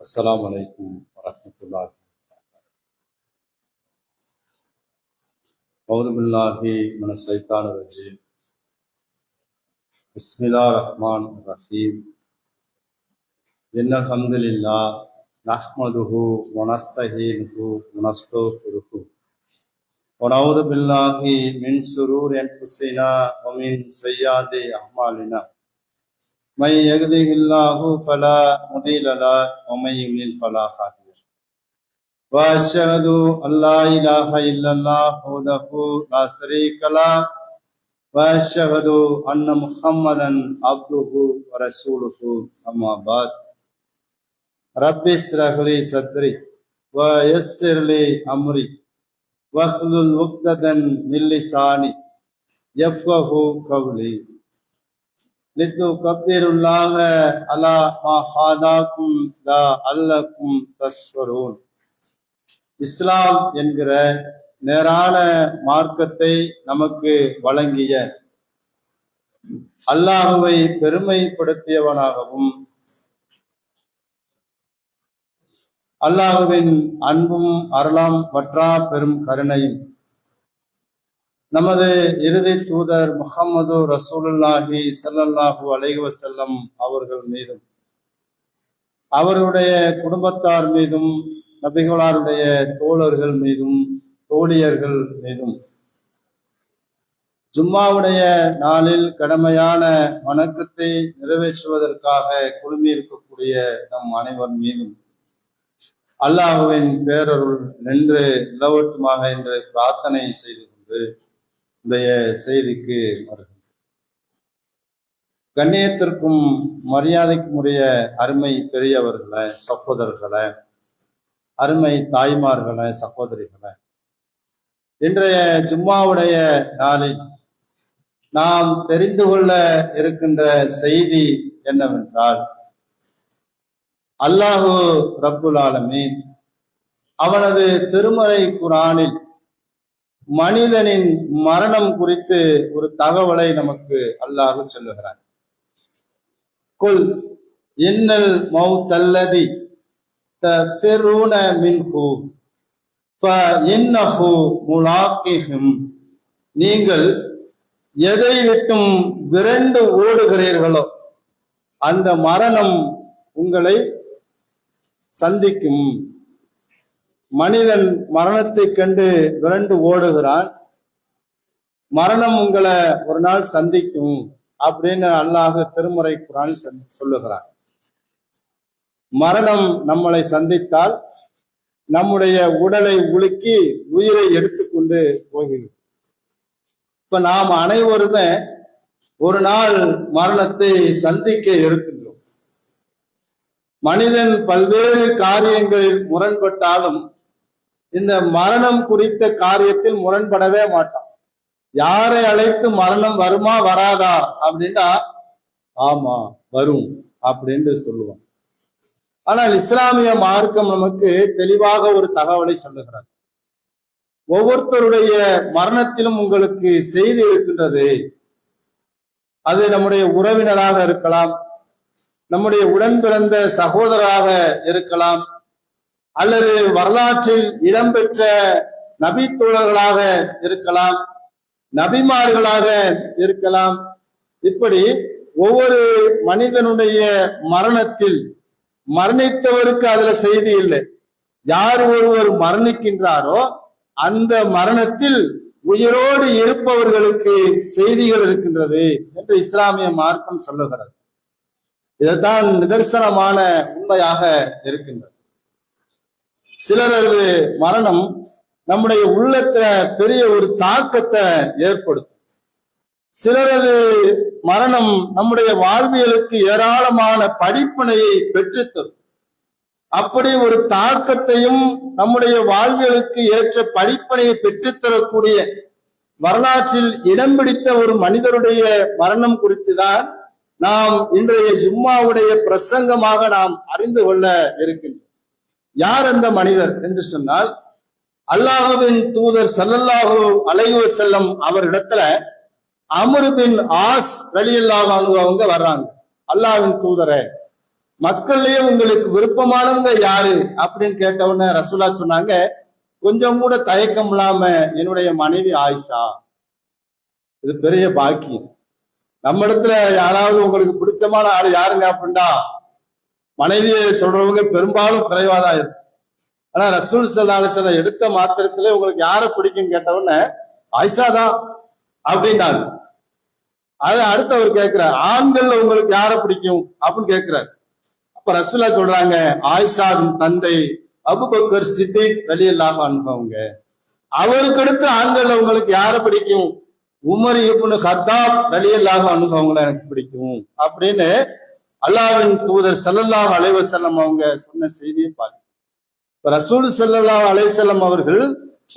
السلام عليكم ورحمة الله. أعوذ بالله من الشيطان الرجيم. بسم الله الرحمن الرحيم. إن الحمد لله نحمده ونستعينه ونستغفره ونعوذ بالله من شرور أنفسنا ومن سيئات أعمالنا. من يهده الله فلا مضل له ومن يضلل فلا هادي له. وأشهد أن لا إله إلا الله وحده لا شريك له وأشهد أن محمدا عبده ورسوله. أما بعد رب اشرح لي صدري ويسر لي أمري واحلل عقدة من لساني يفقهوا قولي. لتكبروا الله على ما هداكم لعلكم تشكرون. இஸ்லாம் என்கிற நேரான மார்க்கத்தை நமக்கு வழங்கிய அல்லாஹுவை பெருமைப்படுத்தியவனாகவும் அல்லாஹுவின் அன்பும் அருளாம் வற்றா பெரும் கருணையும் நமது இறுதி தூதர் முஹம்மது ரசூலுல்லாஹி ஸல்லல்லாஹு அலைஹி வஸல்லம் அவர்கள் மீதும் அவருடைய குடும்பத்தார் மீதும் நபிகளாருடைய தோழர்கள் மீதும் தோழியர்கள் மீதும் ஜும்மாவுடைய நாளில் கடமையான வணக்கத்தை நிறைவேற்றுவதற்காக குழுமி இருக்கக்கூடிய நம் அனைவர் மீதும் அல்லாஹுவின் பேரருள் நின்று நிலவட்டுமாக என்று பிரார்த்தனை செய்து கொண்டு இன்றைய செய்திக்கு வருகிறது. கண்ணியத்திற்கும் மரியாதைக்கும் உரிய அருமை பெரியவர்களே, சகோதரர்களே, அருமை தாய்மார்களே, சகோதரிகளே, இன்றைய ஜும்மாவுடைய நாளில் நாம் தெரிந்து கொள்ள இருக்கின்ற செய்தி என்னவென்றால், அல்லாஹு ரப்புல் ஆலமீன் அவனது திருமறை குர்ஆனில் மனிதனின் மரணம் குறித்து ஒரு தகவலை நமக்கு அல்லாஹ் சொல்லுகிறான். குல் இன்னல் மௌத்தல்லதி தஃபிரூன மின்ஹு ஃபஇன்னஹு முலாக்கிஹும். நீங்கள் எதை விட்டும் விரண்டு ஓடுகிறீர்களோ அந்த மரணம் உங்களை சந்திக்கும். மனிதன் மரணத்தை கண்டு விரண்டு ஓடுகிறான், மரணம் உங்களை ஒரு நாள் சந்திக்கும் அப்படின்னு அல்லாஹ் திருமறை குர்ஆன் சொல்லுகிறான். மரணம் நம்மளை சந்தித்தால் நம்முடைய உடலை உலுக்கி உயிரை எடுத்துக்கொண்டு போகிறது. இப்ப நாம் அனைவருமே ஒரு நாள் மரணத்தை சந்திக்க இருக்கின்றோம். மனிதன் பல்வேறு காரியங்களில் முரண்பட்டாலும் இந்த மரணம் குறித்த காரியத்தில் முரண்படவே மாட்டான். யாரை அழைத்து மரணம் வருமா வராதா அப்படின்னா ஆமா வரும் அப்படின்னு சொல்லுவான். ஆனால் இஸ்லாமிய மார்க்கம் நமக்கு தெளிவாக ஒரு தகவலை சொல்லுகிறார். ஒவ்வொருத்தருடைய மரணத்திலும் உங்களுக்கு செய்தி இருக்கின்றது. அது நம்முடைய உறவினராக இருக்கலாம், நம்முடைய உடன் பிறந்த சகோதரராக இருக்கலாம், அல்லது வரலாற்றில் இடம்பெற்ற நபி தோழர்களாக இருக்கலாம், நபிமார்களாக இருக்கலாம். இப்படி ஒவ்வொரு மனிதனுடைய மரணத்தில் மரணித்தவருக்கு அதுல செய்தி இல்லை. யார் ஒருவர் மரணிக்கின்றாரோ அந்த மரணத்தில் உயிரோடு இருப்பவர்களுக்கு செய்திகள் இருக்கின்றது என்று இஸ்லாமிய மார்க்கம் சொல்லுகிறது. இதுதான் நிதர்சனமான உண்மையாக இருக்கின்றது. சிலரது மரணம் நம்முடைய உள்ளத்துல பெரிய ஒரு தாக்கத்தை ஏற்படுத்தும். சிலரது மரணம் நம்முடைய வாழ்வியலுக்கு ஏராளமான படிப்பினையை பெற்றுத்தரும். அப்படி ஒரு தாக்கத்தையும் நம்முடைய வாழ்வியலுக்கு ஏற்ற படிப்பினையை பெற்றுத்தரக்கூடிய வரலாற்றில் இடம் பிடித்த ஒரு மனிதருடைய மரணம் குறித்துதான் நாம் இன்றைய ஜும்மாவுடைய பிரசங்கமாக நாம் அறிந்து கொள்ள இருக்கின்றோம். யார் அந்த மனிதர் என்று சொன்னால், அல்லாஹ்வின் தூதர் ஸல்லல்லாஹு அலைஹி வஸல்லம் அவரிடத்துல அம்ர் பின் ஆஸ் ரலியல்லாஹு அன்ஹு அவங்க வர்றாங்க. அல்லாஹ்வின் தூதரே, மக்கள்லயே உங்களுக்கு விருப்பமானவங்க யாரு அப்படின்னு கேட்ட உடனே ரசூலா சொன்னாங்க, கொஞ்சம் கூட தயக்கம் இல்லாம என்னுடைய மனைவி ஆயிஷா. இது பெரிய பாக்கியம். நம்ம இடத்துல யாராவது உங்களுக்கு பிடிச்சமான ஆளு யாருங்க அப்படின்னா மனைவியை சொல்றவங்க பெரும்பாலும் குறைவாதான் இருக்கும். ஆனா ரசூல் ஸல்லல்லாஹு அலைஹி வஸல்லம் எடுத்த மாத்திரத்துல உங்களுக்கு யாரை பிடிக்கும்னு கேட்ட உடனே ஆயிஷா தான் அப்படின்னாங்க. அது அடுத்தவர் கேட்கிறார், ஆண்கள்ல உங்களுக்கு யாரை பிடிக்கும் அப்படின்னு கேட்கிறார். அப்ப ரசூலா சொல்றாங்க, ஆயிஷாவின் தந்தை அபூபக்கர் சித்திக் ரலியல்லாஹு அன்ஹு அவங்க. அவருக்கு அடுத்து ஆண்கள்ல உங்களுக்கு யாரை பிடிக்கும்? உமர் இப்னு கத்தாப் ரலியல்லாஹு அன்ஹு அவங்கள எனக்கு பிடிக்கும் அப்படின்னு அல்லாஹ்வின் தூதர் ஸல்லல்லாஹு அலைஹி வஸல்லம் அவங்க சொன்ன செய்தியை பாருங்க. ரசூல் ஸல்லல்லாஹு அலைஹி வஸல்லம் அவர்கள்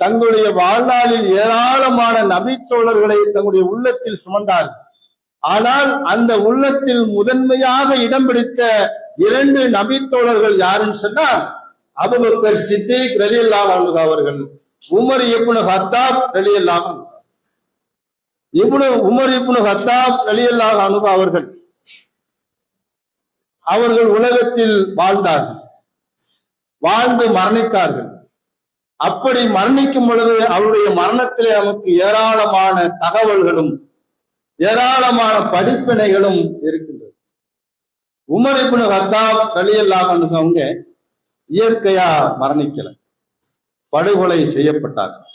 தங்களுடைய வாழ்நாளில் ஏராளமான நபி தோழர்களை தங்களுடைய உள்ளத்தில் சுமந்தார்கள். ஆனால் அந்த உள்ளத்தில் முதன்மையாக இடம் பிடித்த 2 நபி தோழர்கள் யாருன்னு சொன்னா, அபூபக்கர் சித்திக் ரலியல்லாஹு அன்ஹு அவர்கள், உமர் இப்னு கத்தாப் ரலியல்லாஹு அன்ஹு. உமர் இப்னு கத்தாப் ரலியல்லாஹு அன்ஹு அவர்கள் உலகத்தில் வாழ்ந்தார்கள், வாழ்ந்து மரணித்தார்கள். அப்படி மரணிக்கும் பொழுது அவருடைய மரணத்திலே நமக்கு ஏராளமான தகவல்களும் ஏராளமான படிப்பினைகளும் இருக்கின்றது. உமர் இப்னு கத்தாப் ரலியல்லாஹு அன்ஹு அவங்க இயற்கையா மரணிக்கல, படுகொலை செய்யப்பட்டார்கள்.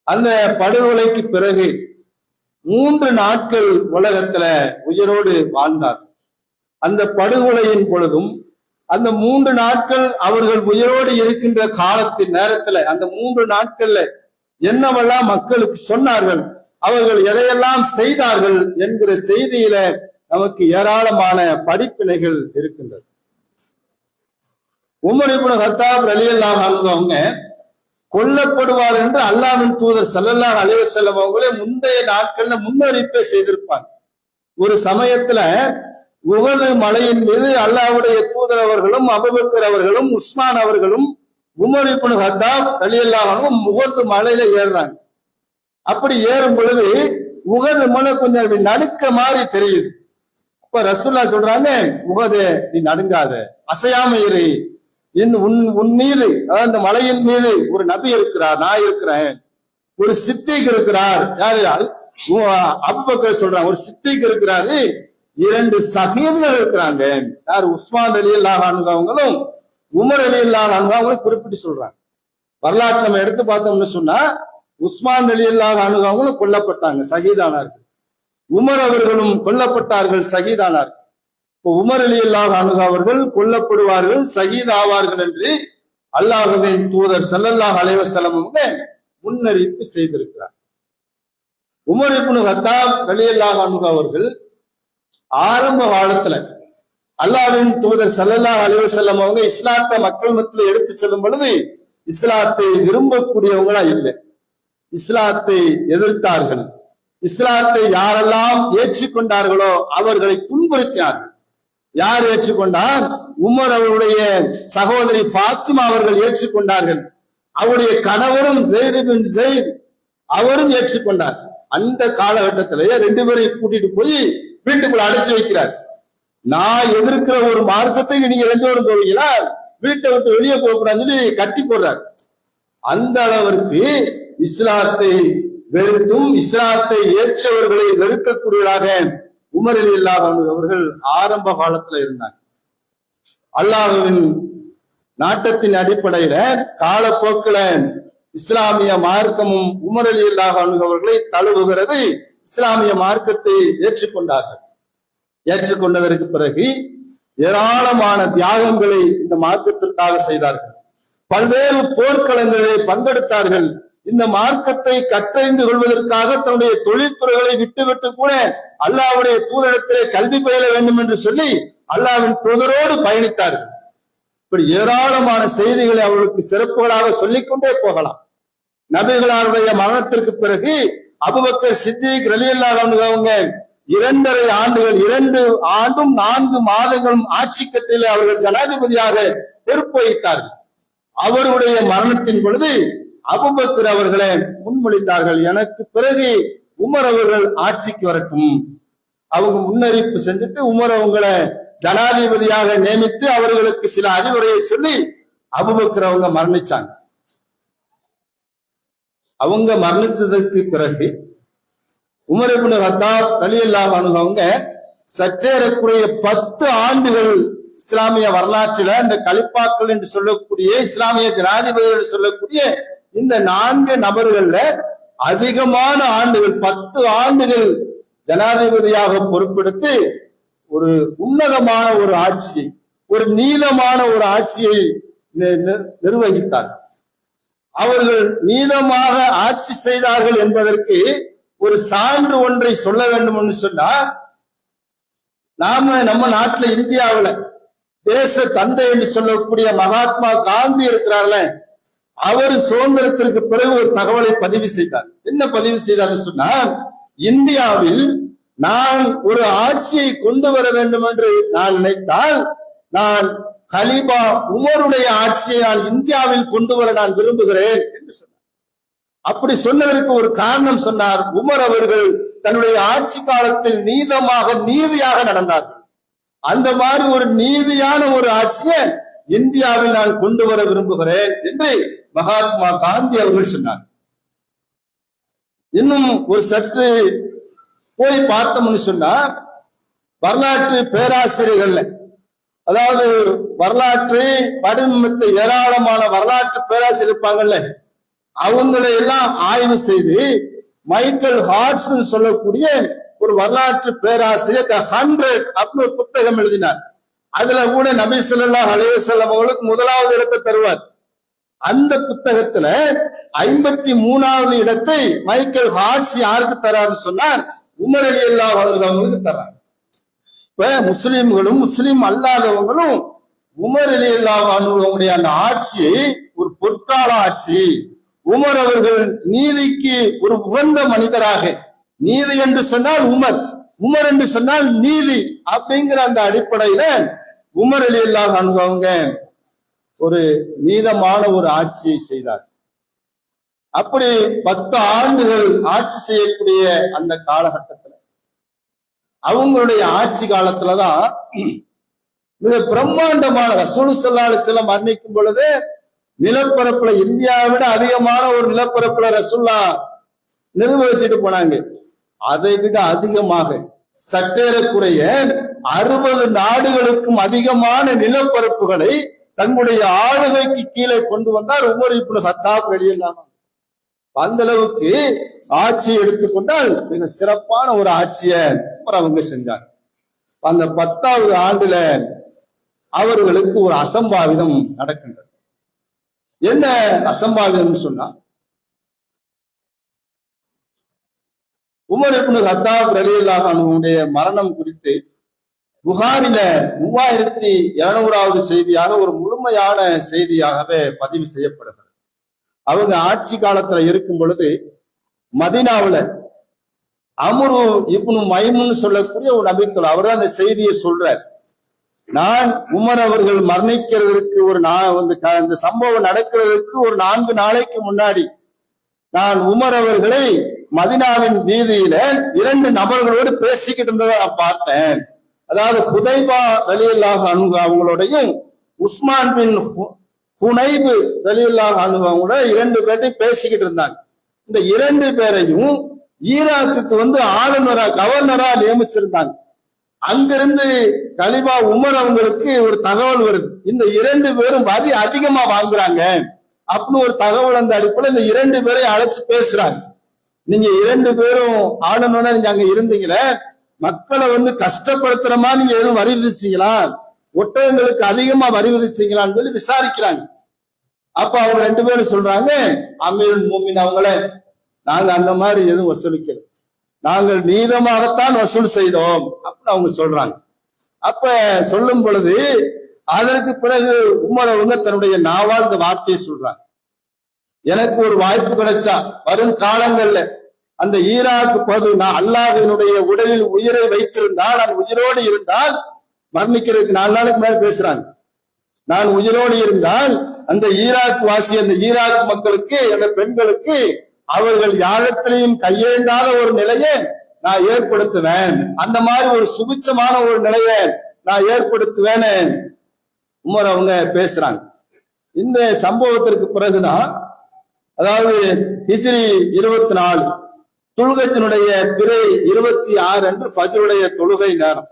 அந்த படுகொலைக்கு பிறகு 3 நாட்கள் உலகத்துல உயிரோடு வாழ்ந்தார். அந்த படுகொலையின் பொழுதும் அந்த 3 நாட்கள் அவர்கள் உயிரோடு இருக்கின்ற காலத்தின் நேரத்துல அந்த 3 நாட்கள்ல என்னவெல்லாம் மக்களுக்கு சொன்னார்கள், அவர்கள் எதையெல்லாம் செய்தார்கள் என்கிற செய்தியில நமக்கு ஏராளமான படிப்பினைகள் இருக்கின்றது. உமர் இப்னு கத்தாப் ரலியல்லாஹு அன்ஹு அவங்க கொல்லப்படுவார் என்று அல்லாஹ்வின் தூதர் ஸல்லல்லாஹு அலைஹி வஸல்லம் அவங்களே முந்தைய நாட்கள்ல முன்னறிப்பை செய்திருப்பாங்க. ஒரு சமயத்துல உஹது மலையின் மீது அல்லாஹ்வுடைய தூதர் அவர்களும் அபூபக்கர் அவர்களும் உஸ்மான் அவர்களும் உமர் இப்னு கத்தாப் ரலியல்லாஹு அன்ஹு உஹது மலையில ஏறுறாங்க. அப்படி ஏறும் பொழுது உஹது மலை கொஞ்சம் அப்படி நடுக்க மாதிரி தெரியுது. அப்ப ரசூலுல்லாஹ் சொல்றாங்க, உஹது நீ நடுங்காத, அசையாம இரு. உன் மீது, அதாவது இந்த மலையின் மீது ஒரு நபி இருக்கிறார், நான் இருக்கிறேன், ஒரு சித்திக் இருக்கிறார். யாரு? அபூபக்கர் சொல்றாங்க, ஒரு சித்திக் இருக்கிறாரு, 2 ஷஹீதுகள் இருக்கிறாங்க. யார்? உஸ்மான் ரலியல்லாஹு அன்ஹு அவங்களும் உமர் ரலியல்லாஹு அன்ஹு அவங்களும் குறிப்பிட்டு சொல்றாங்க. வரலாற்று நம்ம எடுத்து பார்த்தோம்னு சொன்னா, உஸ்மான் ரலியல்லாஹு அன்ஹு அவங்களும் கொல்லப்பட்டாங்க, ஷஹீதானார்கள். உமர் அவர்களும் கொல்லப்பட்டார்கள், ஷஹீதானார்கள். உமர் ரலியல்லாஹு அன்ஹு அவர்கள் கொல்லப்படுவார்கள், ஷஹீத் ஆவார்கள் என்று அல்லாஹ்வின் தூதர் ஸல்லல்லாஹு அலைஹி வஸல்லம் அவங்க முன்னறிவிப்பு செய்திருக்கிறார். உமர் இப்னு கத்தாப் ரலியல்லாஹு அன்ஹு அவர்கள் ஆரம்ப காலத்துல அல்லாஹ்வின் தூதர் ஸல்லல்லாஹு அலைஹி வஸல்லம் அவங்க இஸ்லாத்தை மக்கள் மத்தியில எடுத்து செல்லும் பொழுது இஸ்லாத்தை விரும்பக்கூடியவங்களா இல்லை, இஸ்லாத்தை எதிர்த்தார்கள். இஸ்லாத்தை யாரெல்லாம் ஏற்றுக்கொண்டார்களோ அவர்களை துன்புறுத்தினார்கள். யார் ஏற்றுக்கொண்டார்? உமர் அவருடைய சகோதரி ஃபாத்திமா அவர்கள் ஏற்றுக்கொண்டார்கள். அவருடைய கணவரும் ஸெய்த் பின் ஸெய்த் அவரும் ஏற்றுக்கொண்டார். அந்த காலகட்டத்திலேயே 2 பேரையும் கூட்டிட்டு போய் வீட்டுக்குள்ள அடைச்சு வைக்கிறார். நான் எதிர்க்கிற ஒரு மார்க்கத்தை நீங்க 2 பேரும் போவீங்களா, வீட்டை விட்டு வெளியே போகக்கூடாதுன்னு சொல்லி கட்டி போடுறார். அந்த அளவிற்கு இஸ்லாத்தை வெறுத்தும் இஸ்லாத்தை ஏற்றவர்களை வெறுக்கக்கூடியவராக உமர் ரலியல்லாஹு அன்ஹு அவர்கள் ஆரம்ப காலத்துல இருந்தாங்க. அல்லாஹ்வின் நாட்டத்தின் அடிப்படையில காலப்போக்கில இஸ்லாமிய மார்க்கமும் உமர் ரலியல்லாஹு அன்ஹு அவர்களை தழுவுகிறது. இஸ்லாமிய மார்க்கத்தை ஏற்றுக்கொண்டார்கள். ஏற்றுக்கொண்டதற்கு பிறகு ஏராளமான தியாகங்களை இந்த மார்க்கத்திற்காக செய்தார்கள். பல்வேறு போர்க்களங்களிலே பங்கெடுத்தார்கள். இந்த மார்க்கத்தை கற்றறிந்து கொள்வதற்காக தன்னுடைய தொழில்துறைகளை விட்டுவிட்டு கூட அல்லாஹ்வுடைய தூதரிடத்திலே கல்வி பயில வேண்டும் என்று சொல்லி அல்லாஹ்வின் தூதரோடு பயணித்தார்கள். இப்படி ஏராளமான செய்திகளை அவர்களுக்கு சிறப்புகளாக சொல்லிக்கொண்டே போகலாம். நபிகளாருடைய மரணத்திற்கு பிறகு அபூபக்கர் சித்திக் ரலியல்லாஹு அன்ஹு அவங்க 2.5 ஆண்டுகள் 2 ஆண்டும் 4 மாதங்களும் ஆட்சி கட்டிலே அவர்கள் ஜனாதிபதியாக பொறுப்பு வகித்தார்கள். அவருடைய மரணத்தின் பொழுது அபூபக்கர் அவர்களை முன்மொழிந்தார்கள், எனக்கு பிறகு உமர் அவர்கள் ஆட்சிக்கு வரட்டும். அவங்க முன்னறிவிப்பு செஞ்சுட்டு உமர் அவங்களை ஜனாதிபதியாக நியமித்து அவர்களுக்கு சில அறிவுரையை சொல்லி அபூபக்கர் அவங்க மரணிச்சாங்க. அவங்க மரணிச்சதற்கு பிறகு உமர் இப்னு கத்தாப் ரலியல்லாஹு அன்ஹு அவங்க சற்றேறக்குறைய 10 ஆண்டுகள் இஸ்லாமிய வரலாற்றில இந்த கலிப்பாக்கள் என்று சொல்லக்கூடிய இஸ்லாமிய ஜனாதிபதிகள் என்று சொல்லக்கூடிய இந்த 4 நபர்கள்ல அதிகமான ஆண்டுகள் 10 ஆண்டுகள் ஜனாதிபதியாக பொறுப்பெடுத்து ஒரு உன்னதமான ஒரு ஆட்சியை, ஒரு நீளமான ஒரு ஆட்சியை நிர்வகித்தார். அவர்கள் நீதமாக ஆட்சி செய்தார்கள் என்பதற்கு ஒரு சான்று ஒன்றை சொல்ல வேண்டும் என்று சொன்னா, நம்ம நாட்டுல இந்தியாவுல தேச தந்தை என்று சொல்லக்கூடிய மகாத்மா காந்தி இருக்கிறார்ல, அவர் சுதந்திரத்திற்கு பிறகு ஒரு தகவலை பதிவு செய்தார். என்ன பதிவு செய்தார்னு சொன்னா, இந்தியாவில் நான் ஒரு ஆட்சியை கொண்டு வர வேண்டும் என்று நான் நினைத்தால் நான் கலீபா உமருடைய ஆட்சியை நான் இந்தியாவில் கொண்டு வர நான் விரும்புகிறேன் என்று சொன்னார். அப்படி சொன்னதற்கு ஒரு காரணம் சொன்னார், உமர் அவர்கள் தன்னுடைய ஆட்சி காலத்தில் நீதியாக நடந்தார்கள். அந்த மாதிரி ஒரு நீதியான ஒரு ஆட்சியை இந்தியாவில் நான் கொண்டு வர விரும்புகிறேன் என்று மகாத்மா காந்தி அவர்கள் சொன்னார். இன்னும் ஒரு சற்று போய் பார்த்தோம்னு சொன்னா, வரலாற்று பேராசிரியர்கள், அதாவது வரலாற்றை வடிவமைத்த ஏராளமான வரலாற்று பேராசிரியர் இருப்பாங்கல்ல, அவங்களை எல்லாம் ஆய்வு செய்து மைக்கேல் ஹார்ட்ஸ் சொல்லக்கூடிய ஒரு வரலாற்று பேராசிரியர் தி 100 அப்படின்னு ஒரு புத்தகம் எழுதினார். அதுல கூட நபி ஸல்லல்லாஹு அலைஹி வஸல்லம் அவர்களுக்கு 1வது இடத்தை தருவார். அந்த புத்தகத்துல 53வது இடத்தை மைக்கேல் ஹார்ட்ஸ் யாருக்கு தராருன்னு சொன்னார், உமர் ரலியல்லாஹு அன்ஹு அவங்களுக்கு தர்றாங்க. இப்ப முஸ்லிம்களும் முஸ்லிம் அல்லாதவங்களும் உமர் ரலியல்லாஹு அன்ஹு அவங்களுடைய அந்த ஆட்சியை ஒரு பொற்கால ஆட்சி, உமர் அவர்கள் நீதிக்கு ஒரு உகந்த மனிதராக, நீதி என்று சொன்னால் உமர், உமர் என்று சொன்னால் நீதி அப்படிங்கிற அந்த அடிப்படையில உமர் ரலியல்லாஹு அன்ஹு அவங்க ஒரு நீதமான ஒரு ஆட்சியை செய்தார். அப்படி 10 ஆண்டுகள் ஆட்சி செய்யக்கூடிய அந்த காலகட்டத்தில் அவங்களுடைய ஆட்சி காலத்துலதான் மிக பிரம்மாண்டமான ரசூல் ஸல்லல்லாஹு அலைஹி வஸல்லம் மரணிக்கும் பொழுது நிலப்பரப்புல இந்தியாவை விட அதிகமான ஒரு நிலப்பரப்புல ரசூல்லா நிர்வகிச்சுட்டு போனாங்க. அதை விட அதிகமாக சற்றேறக்குறைய 60 நாடுகளுக்கும் அதிகமான நிலப்பரப்புகளை தங்களுடைய ஆளுகைக்கு கீழே கொண்டு வந்தார் உமர் இப்னு கத்தாப் ரலியல்லாஹு அன்ஹு. அந்த அளவுக்கு ஆட்சி எடுத்துக்கொண்டால் மிக சிறப்பான ஒரு ஆட்சியை அவங்க செஞ்சாங்க. அந்த 10வது ஆண்டுல அவர்களுக்கு ஒரு அசம்பாவிதம் நடக்கின்றது. என்ன அசம்பாவிதம் சொன்னா, உமர் இப்னு கத்தாப் ரலியல்லாஹு அன்ஹுடைய மரணம் குறித்து புகாரில 3200வது செய்தியாக ஒரு முழுமையான செய்தியாகவே பதிவு செய்யப்படுகிறது. அவங்க ஆட்சி காலத்துல இருக்கும் பொழுது மதீனாவுல அம்ரு இப்னு மைமுன் சொல்லக்கூடிய ஒரு நபித்தோழர், அவர் தான் அந்த செய்தியை சொல்றார். நான் உமர் அவர்கள் மரணிக்கிறதுக்கு இந்த சம்பவம் நடக்கிறதுக்கு ஒரு 4 நாளைக்கு முன்னாடி நான் உமர் அவர்களை மதினாவின் வீதியில 2 நபர்களோடு பேசிக்கிட்டு இருந்ததை நான் பார்த்தேன். அதாவது ஹுதைபா ரலியல்லாஹு அன்ஹு அவங்களோடையும் உஸ்மான் பின் ஹுனைபு ரலியல்லாஹு அன்ஹு அவங்களோட 2 பேர்ட்டையும் பேசிக்கிட்டு இருந்தாங்க. இந்த 2 பேரையும் ஈராக்குக்கு ஆளுநரா கவர்னரா நியமிச்சிருந்தாங்க. அங்கிருந்து கலிபா உமர் அவங்களுக்கு ஒரு தகவல் வருது, இந்த 2 பேரும் வரி அதிகமா வாங்குறாங்க அப்படின்னு ஒரு தகவல். அந்த அடிப்படையில் இந்த 2 பேரையும் அழைச்சு பேசுறாங்க. நீங்க 2 பேரும் ஆளுநரா நீங்க அங்க இருந்தீங்களே, மக்களை கஷ்டப்படுத்துறமா நீங்க எதுவும் வரி விதிச்சீங்களா, ஒட்டகங்களுக்கு அதிகமா வரி விதிச்சீங்களான்னு சொல்லி விசாரிக்கிறாங்க. அப்ப அவங்க 2 பேரும் சொல்றாங்க, அமீருல் மூமின் அவங்கள நாங்க அந்த மாதிரி எதுவும் வசூலிக்கல, நாங்கள் நீதமாகத்தான் வசூல் செய்தோம் அப்படின்னு அவங்க சொல்றாங்க. அப்ப சொல்லும் பொழுது அதற்கு பிறகு உமர் அவங்க தன்னுடைய நாவால் இந்த வார்த்தையை சொல்றாங்க, எனக்கு ஒரு வாய்ப்பு கிடைச்சா வரும் காலங்கள்ல அந்த ஈராக்கு பகுதி நான் அல்லாஹ்வினுடைய உடலில் உயிரை வைத்திருந்தால், நான் உயிரோடு இருந்தால், மரணிக்கிறதுக்கு 4 நாளுக்கு மேல பேசுறாங்க, நான் உயிரோடு இருந்தால் அந்த ஈராக் வாசி அந்த ஈராக் மக்களுக்கு அந்த பெண்களுக்கு அவர்கள் யாழத்திலையும் கையேந்தாத ஒரு நிலையை நான் ஏற்படுத்துவேன், அந்த மாதிரி ஒரு சுபிச்சமான ஒரு நிலையை நான் ஏற்படுத்துவேன்னு உமர் அவங்க பேசுறாங்க. இந்த சம்பவத்திற்கு பிறகுதான், அதாவது ஹிஜ்ரி 24 துல்கஜனுடைய பிறை 26 அன்று ஃபஜ்ருடைய தொழுகை நேரம்.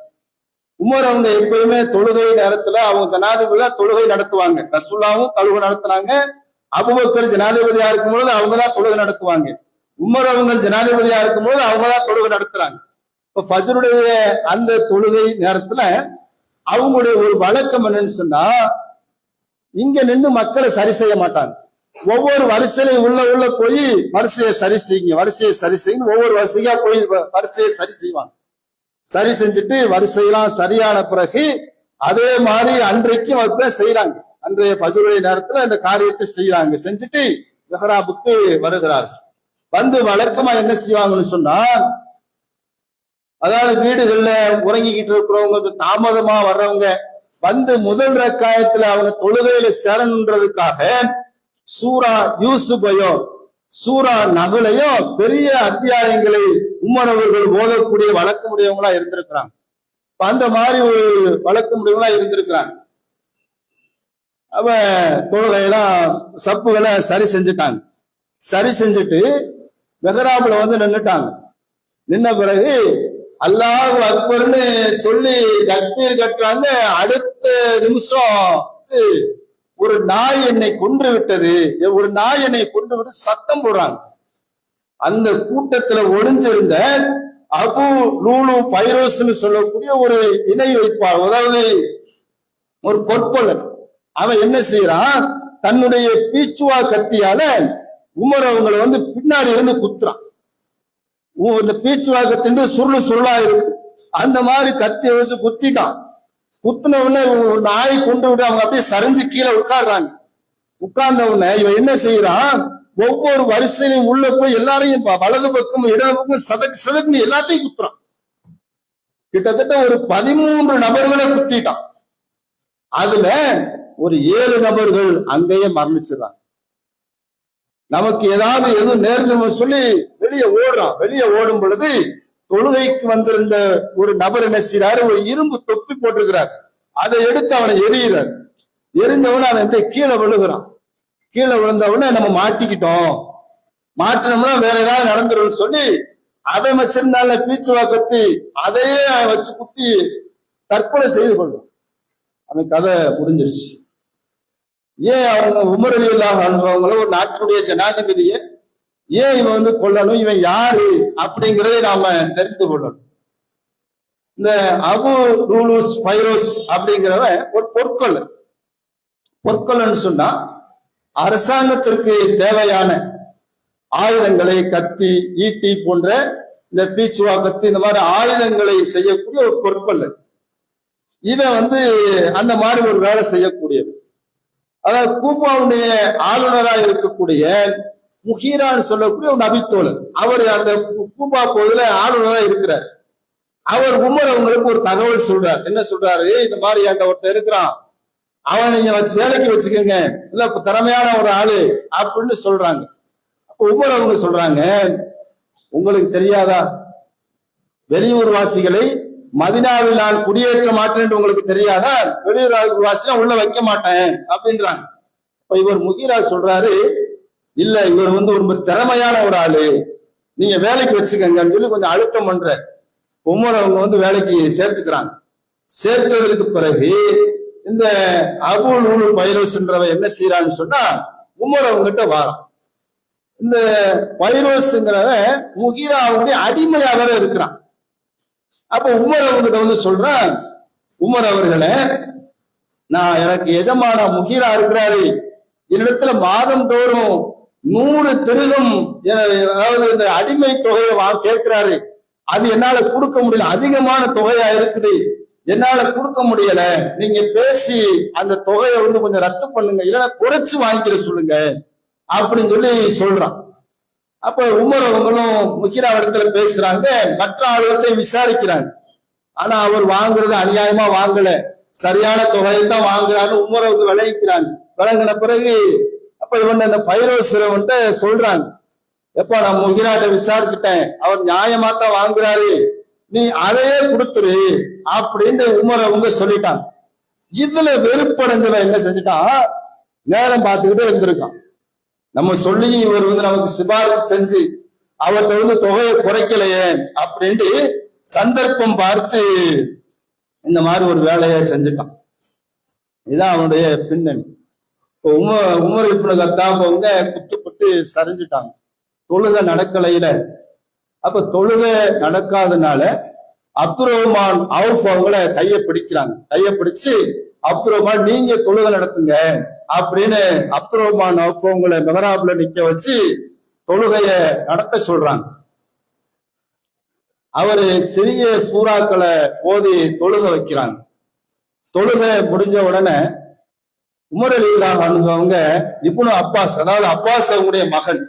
உமர் அவங்க எப்பயுமே தொழுகை நேரத்துல அவங்க ஜனாதிபதி தான் தொழுகை நடத்துவாங்க. ரசூலுல்லாஹும் தொழுகை நடத்துனாங்க. அபூபக்கர் ஜனாதிபதியா இருக்கும் பொழுது அவங்கதான் தொழுகை நடத்துவாங்க. உமர் அவங்க ஜனாதிபதியா இருக்கும் போது அவங்கதான் தொழுகை நடத்துறாங்க. இப்ப ஃபஜ்ருடைய அந்த தொழுகை நேரத்துல அவங்களுடைய ஒரு வழக்கம் என்னன்னு சொன்னா, இங்க நின்று மக்களை சரி செய்ய மாட்டாங்க. ஒவ்வொரு வரிசையில உள்ள போய் வரிசையை சரி செய்யுங்க ஒவ்வொரு வரிசையா போய் வரிசையை சரி செய்வாங்க. சரி செஞ்சுட்டு வரிசையெல்லாம் சரியான பிறகு அதே மாதிரி அன்றைக்கும் அவர் செய்யறாங்க. அன்றைய ஃபஜ்ருடைய நேரத்துல இந்த காரியத்தை செய்யறாங்க. செஞ்சுட்டு மிஹ்ராபுக்கு வருகிறார்கள். வழக்கமா என்ன செய்வாங்கன்னு சொன்னா, அதாவது வீடுகள்ல உறங்கிக்கிட்டு இருக்கிறவங்க தாமதமா வர்றவங்க முதல் ரக்காயத்துல அவங்க தொழுகையில சேரணுன்றதுக்காக சூரா யூசுஃபையோ சூரா நகுலையோ பெரிய அத்தியாயங்களை உமர் அவர்கள் ஓதக்கூடிய வழக்கமுடையவங்களா இருந்திருக்கிறாங்க. அந்த மாதிரி ஒரு வழக்கமுடையவங்களா இருந்திருக்கிறாங்க. அவ தொழுகையெல்லாம் சப்புகளை சரி செஞ்சுட்டாங்க. சரி செஞ்சுட்டு மெஹராபுல நின்னுட்டாங்க. நின்ன பிறகு அல்லாஹ் அக்பர்னு சொல்லி தக்பீர் கட்டுறாங்க. அடுத்த நிமிஷம் ஒரு நாய் என்னை கொன்று விட்டது, ஒரு நாய் என்னை கொன்று விட்டு சத்தம் போடுறாங்க. அந்த கூட்டத்துல ஒளிஞ்சிருந்த அபு லூலு பைரோஸ்ன்னு சொல்லக்கூடிய ஒரு இணை வைப்பார், அதாவது ஒரு பொற்கொள்ளன். அவன் என்ன செய்யறான், தன்னுடைய பீச்சுவா கத்தியால உமர் அவங்களை பின்னாடி இருந்து குத்துறான். இந்த பீச்சுவா கத்தின்னு சுருளா இருக்கும், அந்த மாதிரி கத்திய வச்சு குத்திட்டான். குத்துன உடனே நாய் கொண்டு விட்டு அவங்க அப்படியே சரிஞ்சு கீழே உட்கார்றாங்க. உட்கார்ந்த உடனே இவன் என்ன செய்யறான், ஒவ்வொரு வரிசையிலையும் உள்ள போய் எல்லாரையும் வலது பக்கம் இடது பக்கம் சதக்கு எல்லாத்தையும் குத்துறான். கிட்டத்தட்ட ஒரு 13 நபர்களை குத்திட்டான். அதுல ஒரு 7 நபர்கள் அங்கேயே மரணிச்சிடறாங்க. நமக்கு ஏதாவது எதுவும் நேர்ந்து சொல்லி வெளியே ஓடுறான். வெளியே ஓடும் பொழுது தொழுகைக்கு வந்திருந்த ஒரு நபர் என்ன செய்யறாரு, ஒரு இரும்பு தொப்பி போட்டிருக்கிறார். அதை எடுத்து அவனை எரியிறார். எரிஞ்சவன அவன் கீழே விழுகிறான். கீழே விழுந்தவன நம்ம மாட்டிக்கிட்டோம், மாற்றினோம்னா வேற ஏதாவது நடந்துரும் சொல்லி அவன் வச்சிருந்தால பீச்சுவா கத்தி அதையே வச்சு குத்தி தற்கொலை செய்து கொள்ளும். அவன் கதை முடிஞ்சிருச்சு. ஏன் அவங்க உமர் ரலியல்லாஹு அன்ஹு அவங்கள ஒரு நாட்டுடைய ஜனாதிபதியை ஏன் இவன் கொல்லணும், இவன் யாரு அப்படிங்கிறதை நாம தெரிந்து கொள்ளணும். இந்த அபு லூலூஸ் பைரோஸ் அப்படிங்கிறவன் ஒரு பொற்கொல்லன் சொன்னா அரசாங்கத்திற்கு தேவையான ஆயுதங்களை, கத்தி, ஈட்டி போன்ற இந்த பீச்சுவா கத்தி இந்த மாதிரி ஆயுதங்களை செய்யக்கூடிய ஒரு பொற்கொல்லன். இவன் அந்த மாதிரி ஒரு வேலை செய்யக்கூடியவன். அதாவது கூபாவுடைய ஆளுநராக இருக்கக்கூடிய முஹீரான்னு சொல்லக்கூடிய ஒரு நபித்தோழர், அவர் அந்த கூபா பகுதியில ஆளுநராக இருக்கிறார். அவர் உமர் அவங்களுக்கு ஒரு தகவல் சொல்றார். என்ன சொல்றாரு? இந்த மாதிரி என்கிட்ட ஒருத்தர் இருக்கிறான், அவன் நீங்க வேலைக்கு வச்சுக்கோங்க, இல்ல திறமையான ஒரு ஆளு அப்படின்னு சொல்றாங்க. அப்ப உமர் அவங்க சொல்றாங்க, உங்களுக்கு தெரியாதா, வெளியூர் வாசிகளை மதினாவில் நான் குடியேற்ற மாட்டேன் உங்களுக்கு தெரியாதா? வெளியூர் வாசிகளை உள்ள வைக்க மாட்டேன் அப்படின்றாங்க. இப்ப இவர் முகீரா சொல்றாரு, இல்ல இவர் ரொம்ப திறமையான ஒரு ஆளு, நீங்க வேலைக்கு வச்சுக்கங்கன்னு சொல்லி கொஞ்சம் அழுத்தம் பண்ற. உமர் அவங்க வேலைக்கு சேர்த்துக்கிறாங்க. சேர்த்ததற்கு பிறகு இந்த அபூ லூலு பைரோஸ்ன்றவ என்ன செய்யறான்னு சொன்னா, உமர் அவங்ககிட்ட வாரான். இந்த பைரோஸ்ங்கிறவன் முகீரா அவங்களுடைய அடிமையாக இருக்கிறான். அப்ப உமர் அவங்ககிட்ட சொல்றான், உமர் அவர்களை, நான் எனக்கு எஜமான முகீரா இருக்கிறாரு, என்னிடத்துல மாதம் தோறும் 100 திருகம், அதாவது இந்த அடிமை தொகையை கேட்கிறாரு, அது என்னால கொடுக்க முடியல, அதிகமான தொகையா இருக்குது, என்னால கொடுக்க முடியல, நீங்க பேசி அந்த தொகையை கொஞ்சம் ரத்து பண்ணுங்க, இல்லைன்னா குறைச்சு வாங்கிக்கிற சொல்லுங்க அப்படின்னு சொல்லி சொல்றான். அப்ப உமர் அவங்களும் முகீரா இடத்துல பேசுறாங்க, மற்ற ஆளுகள்ட்ட விசாரிக்கிறாங்க. ஆனா அவர் வாங்குறது அநியாயமா வாங்கல, சரியான தொகையை தான் வாங்குறாரு உமர் அவங்க விளைவிக்கிறாங்க. விளங்கின பிறகு அப்ப இவன் அந்த பைரோஸ்வரவன்ட்ட சொல்றாங்க, எப்ப நான் முகீராட்ட விசாரிச்சுட்டேன், அவர் நியாயமா தான் வாங்குறாரு, நீ அதையே கொடுத்துரு அப்படின்னு உமர் அவங்க சொல்லிட்டாங்க. இதுல வெறுப்படைஞ்சவன் என்ன செஞ்சுட்டான், நேரம் பார்த்துக்கிட்டே இருந்திருக்கான். நம்ம சொல்லி இவர் நமக்கு சிபாரிசு செஞ்சு அவர்கிட்ட தொகையை குறைக்கலையே அப்படின்ட்டு சந்தர்ப்பம் பார்த்து இந்த மாதிரி ஒரு வேலையை செஞ்சுட்டான். இதுதான் அவனுடைய பின்னணி. உமர் இப்னு கத்தாப் அவங்க குத்துப்பட்டு சரிஞ்சுட்டாங்க, தொழுகை நடக்கலையில. அப்ப தொழுகை நடக்காதனால அப்துர் ரஹ்மான் அவுஃப் அவங்கள கையை பிடிக்கிறாங்க. கையை பிடிச்சு, அப்துர் ரஹ்மான் நீங்க தொழுகை நடத்துங்க அப்படின்னு அப்துர் ரஹ்மான் அவுஃப் அவங்கள மெஹராப்ல நிக்க வச்சு தொழுகைய நடத்த சொல்றாங்க. அவரு சிறிய சூறாக்களை ஓதி தொழுகை வைக்கிறாங்க. தொழுகை முடிஞ்ச உடனே உமர் ரலியல்லாஹு அன்ஹு அவங்க இப்னு அப்பாஸ், அதாவது அப்பாஸ் அவங்களுடைய மகன்,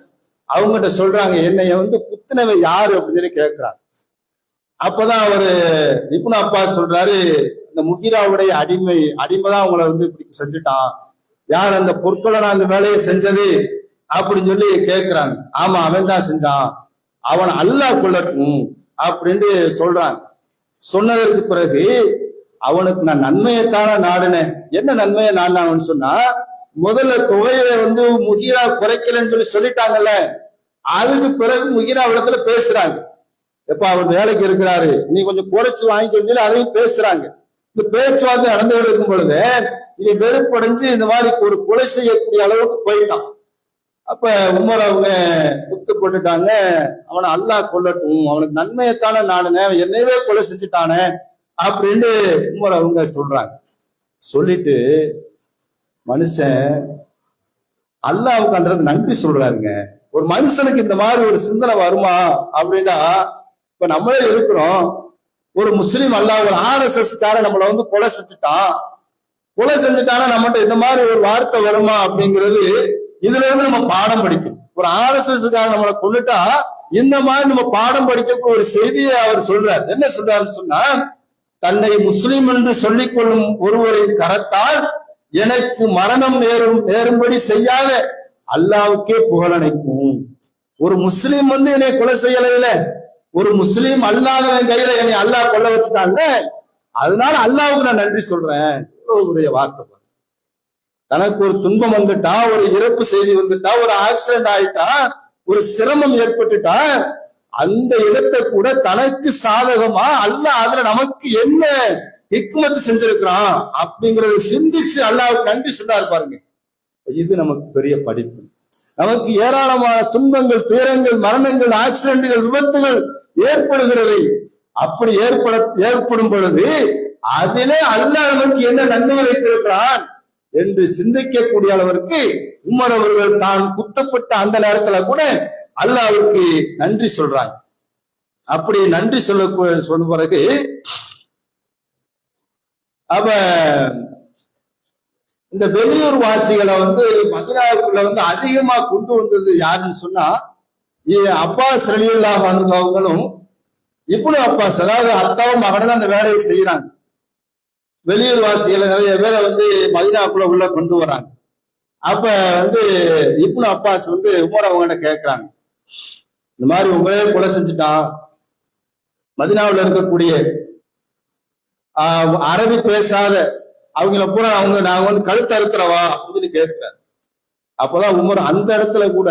அவங்ககிட்ட சொல்றாங்க, என்னைய குத்துனவை யாரு அப்படின்னு சொல்லி கேட்கிறாங்க. அப்பதான் அவரு இப்னு அப்பாஸ் சொல்றாரு, இந்த முகீராவுடைய அடிமைதான் அவங்கள இப்படி செஞ்சுட்டான், யார் அந்த பொற்கொலை அந்த வேலையை செஞ்சது அப்படின்னு சொல்லி கேட்கிறாங்க. ஆமா அவன் தான் செஞ்சான், அவன் அல்லாஹ் கொல்லட்டும் அப்படின்னு சொல்றாங்க. சொன்னதற்கு பிறகு அவனுக்கு நான் நன்மையைத்தான நாடுனேன். என்ன நன்மையை நாடினான்னு சொன்னா, முதல்ல தொகையை முகீரா குறைக்கலன்னு சொல்லிட்டாங்கல்ல, அதுக்கு பிறகு முகீரா இடத்துல பேசுறாங்க, எப்ப அவர் வேலைக்கு இருக்கிறாரு, நீ கொஞ்சம் குறைச்சு வாங்கிக்கன்னு சொல்லி அதையும் பேசுறாங்க. இந்த பேச்சுவார்த்தை நடந்து இருக்கும் பொழுது இவன் வெறுப்படைஞ்சு இந்த மாதிரி ஒரு கொலை செய்யக்கூடிய அளவுக்கு போயிட்டான். அப்ப உமர் அவங்க குத்து போட்டுட்டாங்க, அவனை அல்லாஹ் கொல்லட்டும், அவனுக்கு நன்மையைத்தான நாடுனே, என்னையவே கொலை செஞ்சுட்டானே அப்படின்னு உமர் அவங்க சொல்றாங்க. சொல்லிட்டு மனுஷன் அல்லாஹ்வுக்கு அந்த நன்றி சொல்றாருங்க. ஒரு மனுஷனுக்கு இந்த மாதிரி ஒரு சிந்தனை வருமா அப்படின்னா, இப்ப நம்மளே இருக்கிறோம், ஒரு முஸ்லீம் அல்லாஹ் ஒரு RSS கார நம்மள கொலை செஞ்சுட்டானா நம்மகிட்ட இந்த மாதிரி ஒரு வார்த்தை வருமா அப்படிங்கிறது இதுல இருந்து நம்ம பாடம் படிக்கணும். ஒரு RSS கார நம்மளை கொண்டுட்டா இந்த மாதிரி நம்ம பாடம் படிக்க ஒரு செய்தியை அவர் சொல்றார். என்ன சொல்றாருன்னு சொன்னா, தன்னை முஸ்லிம் என்று சொல்லிக் கொள்ளும் ஒருவரின் கரத்தால் எனக்கு மரணம் நேரும்படி செய்யாத அல்லாவுக்கே புகழனைக்கும். ஒரு முஸ்லீம் என்னை கொலை செய்யல, ஒரு முஸ்லீம் அல்லாதவன் கையில என்னை அல்லாஹ் கொல்ல வச்சுட்டாங்க, அதனால அல்லாவுக்கு நான் நன்றி சொல்றேன். வார்த்தை. தனக்கு ஒரு துன்பம் வந்துட்டா, ஒரு இறப்பு செய்தி வந்துட்டா, ஒரு ஆக்சிடென்ட் ஆயிட்டா, ஒரு சிரமம் ஏற்பட்டுட்டா, அந்த இடத்தை கூட தனக்கு சாதகமா அல்லாஹ் அதுல நமக்கு என்ன ஹிக்மத் செஞ்சிருக்கிறான் அப்படிங்கறத சிந்திச்சு அல்லாஹ்வுக்கு நன்றி சொன்னார் பாருங்க. இது நமக்கு பெரிய படிப்பு. நமக்கு ஏராளமான துன்பங்கள், துயரங்கள், மரணங்கள், ஆக்சிடென்ட்கள், விபத்துகள் ஏற்படுகிறது. அப்படி ஏற்படும் பொழுது அதிலே அல்லாஹ் நமக்கு என்ன நன்மை வைத்திருக்கிறான் என்று சிந்திக்கக்கூடிய அளவிற்கு உமர் அவர்கள் தான் குத்தப்பட்ட அந்த நேரத்துல கூட அல்லாஹ்வுக்கு நன்றி சொல்றாங்க. அப்படி நன்றி சொன்ன பிறகு அப்ப இந்த வெளியூர் வாசிகளை மதீனாவுக்குள்ள அதிகமா கொண்டு வந்தது யாருன்னு சொன்னா, அப்பாஸ் ரலியல்லாஹு அன்ஹு அவங்களும் இப்னு அப்பாஸ் அதாவது அத்தாவும் மகனும் தான் அந்த வேலையை செய்யறாங்க. வெளியூர் வாசிகளை நிறைய பேரை வந்து மதீனாக்குள்ள உள்ள கொண்டு வராங்க. அப்ப வந்து இப்னு அப்பாஸ் வந்து உமர் அவங்க கேட்கிறாங்க, இந்த மாதிரி உங்களே கொலை செஞ்சுட்டான், மதீனாவுல இருக்கக்கூடிய அரபி பேசாத அவங்கள பூரா நாங்க வந்து கழுத்து அறுத்துறவா அப்படின்னு கேட்கிறாரு. அப்பதான் உமர் அந்த இடத்துல கூட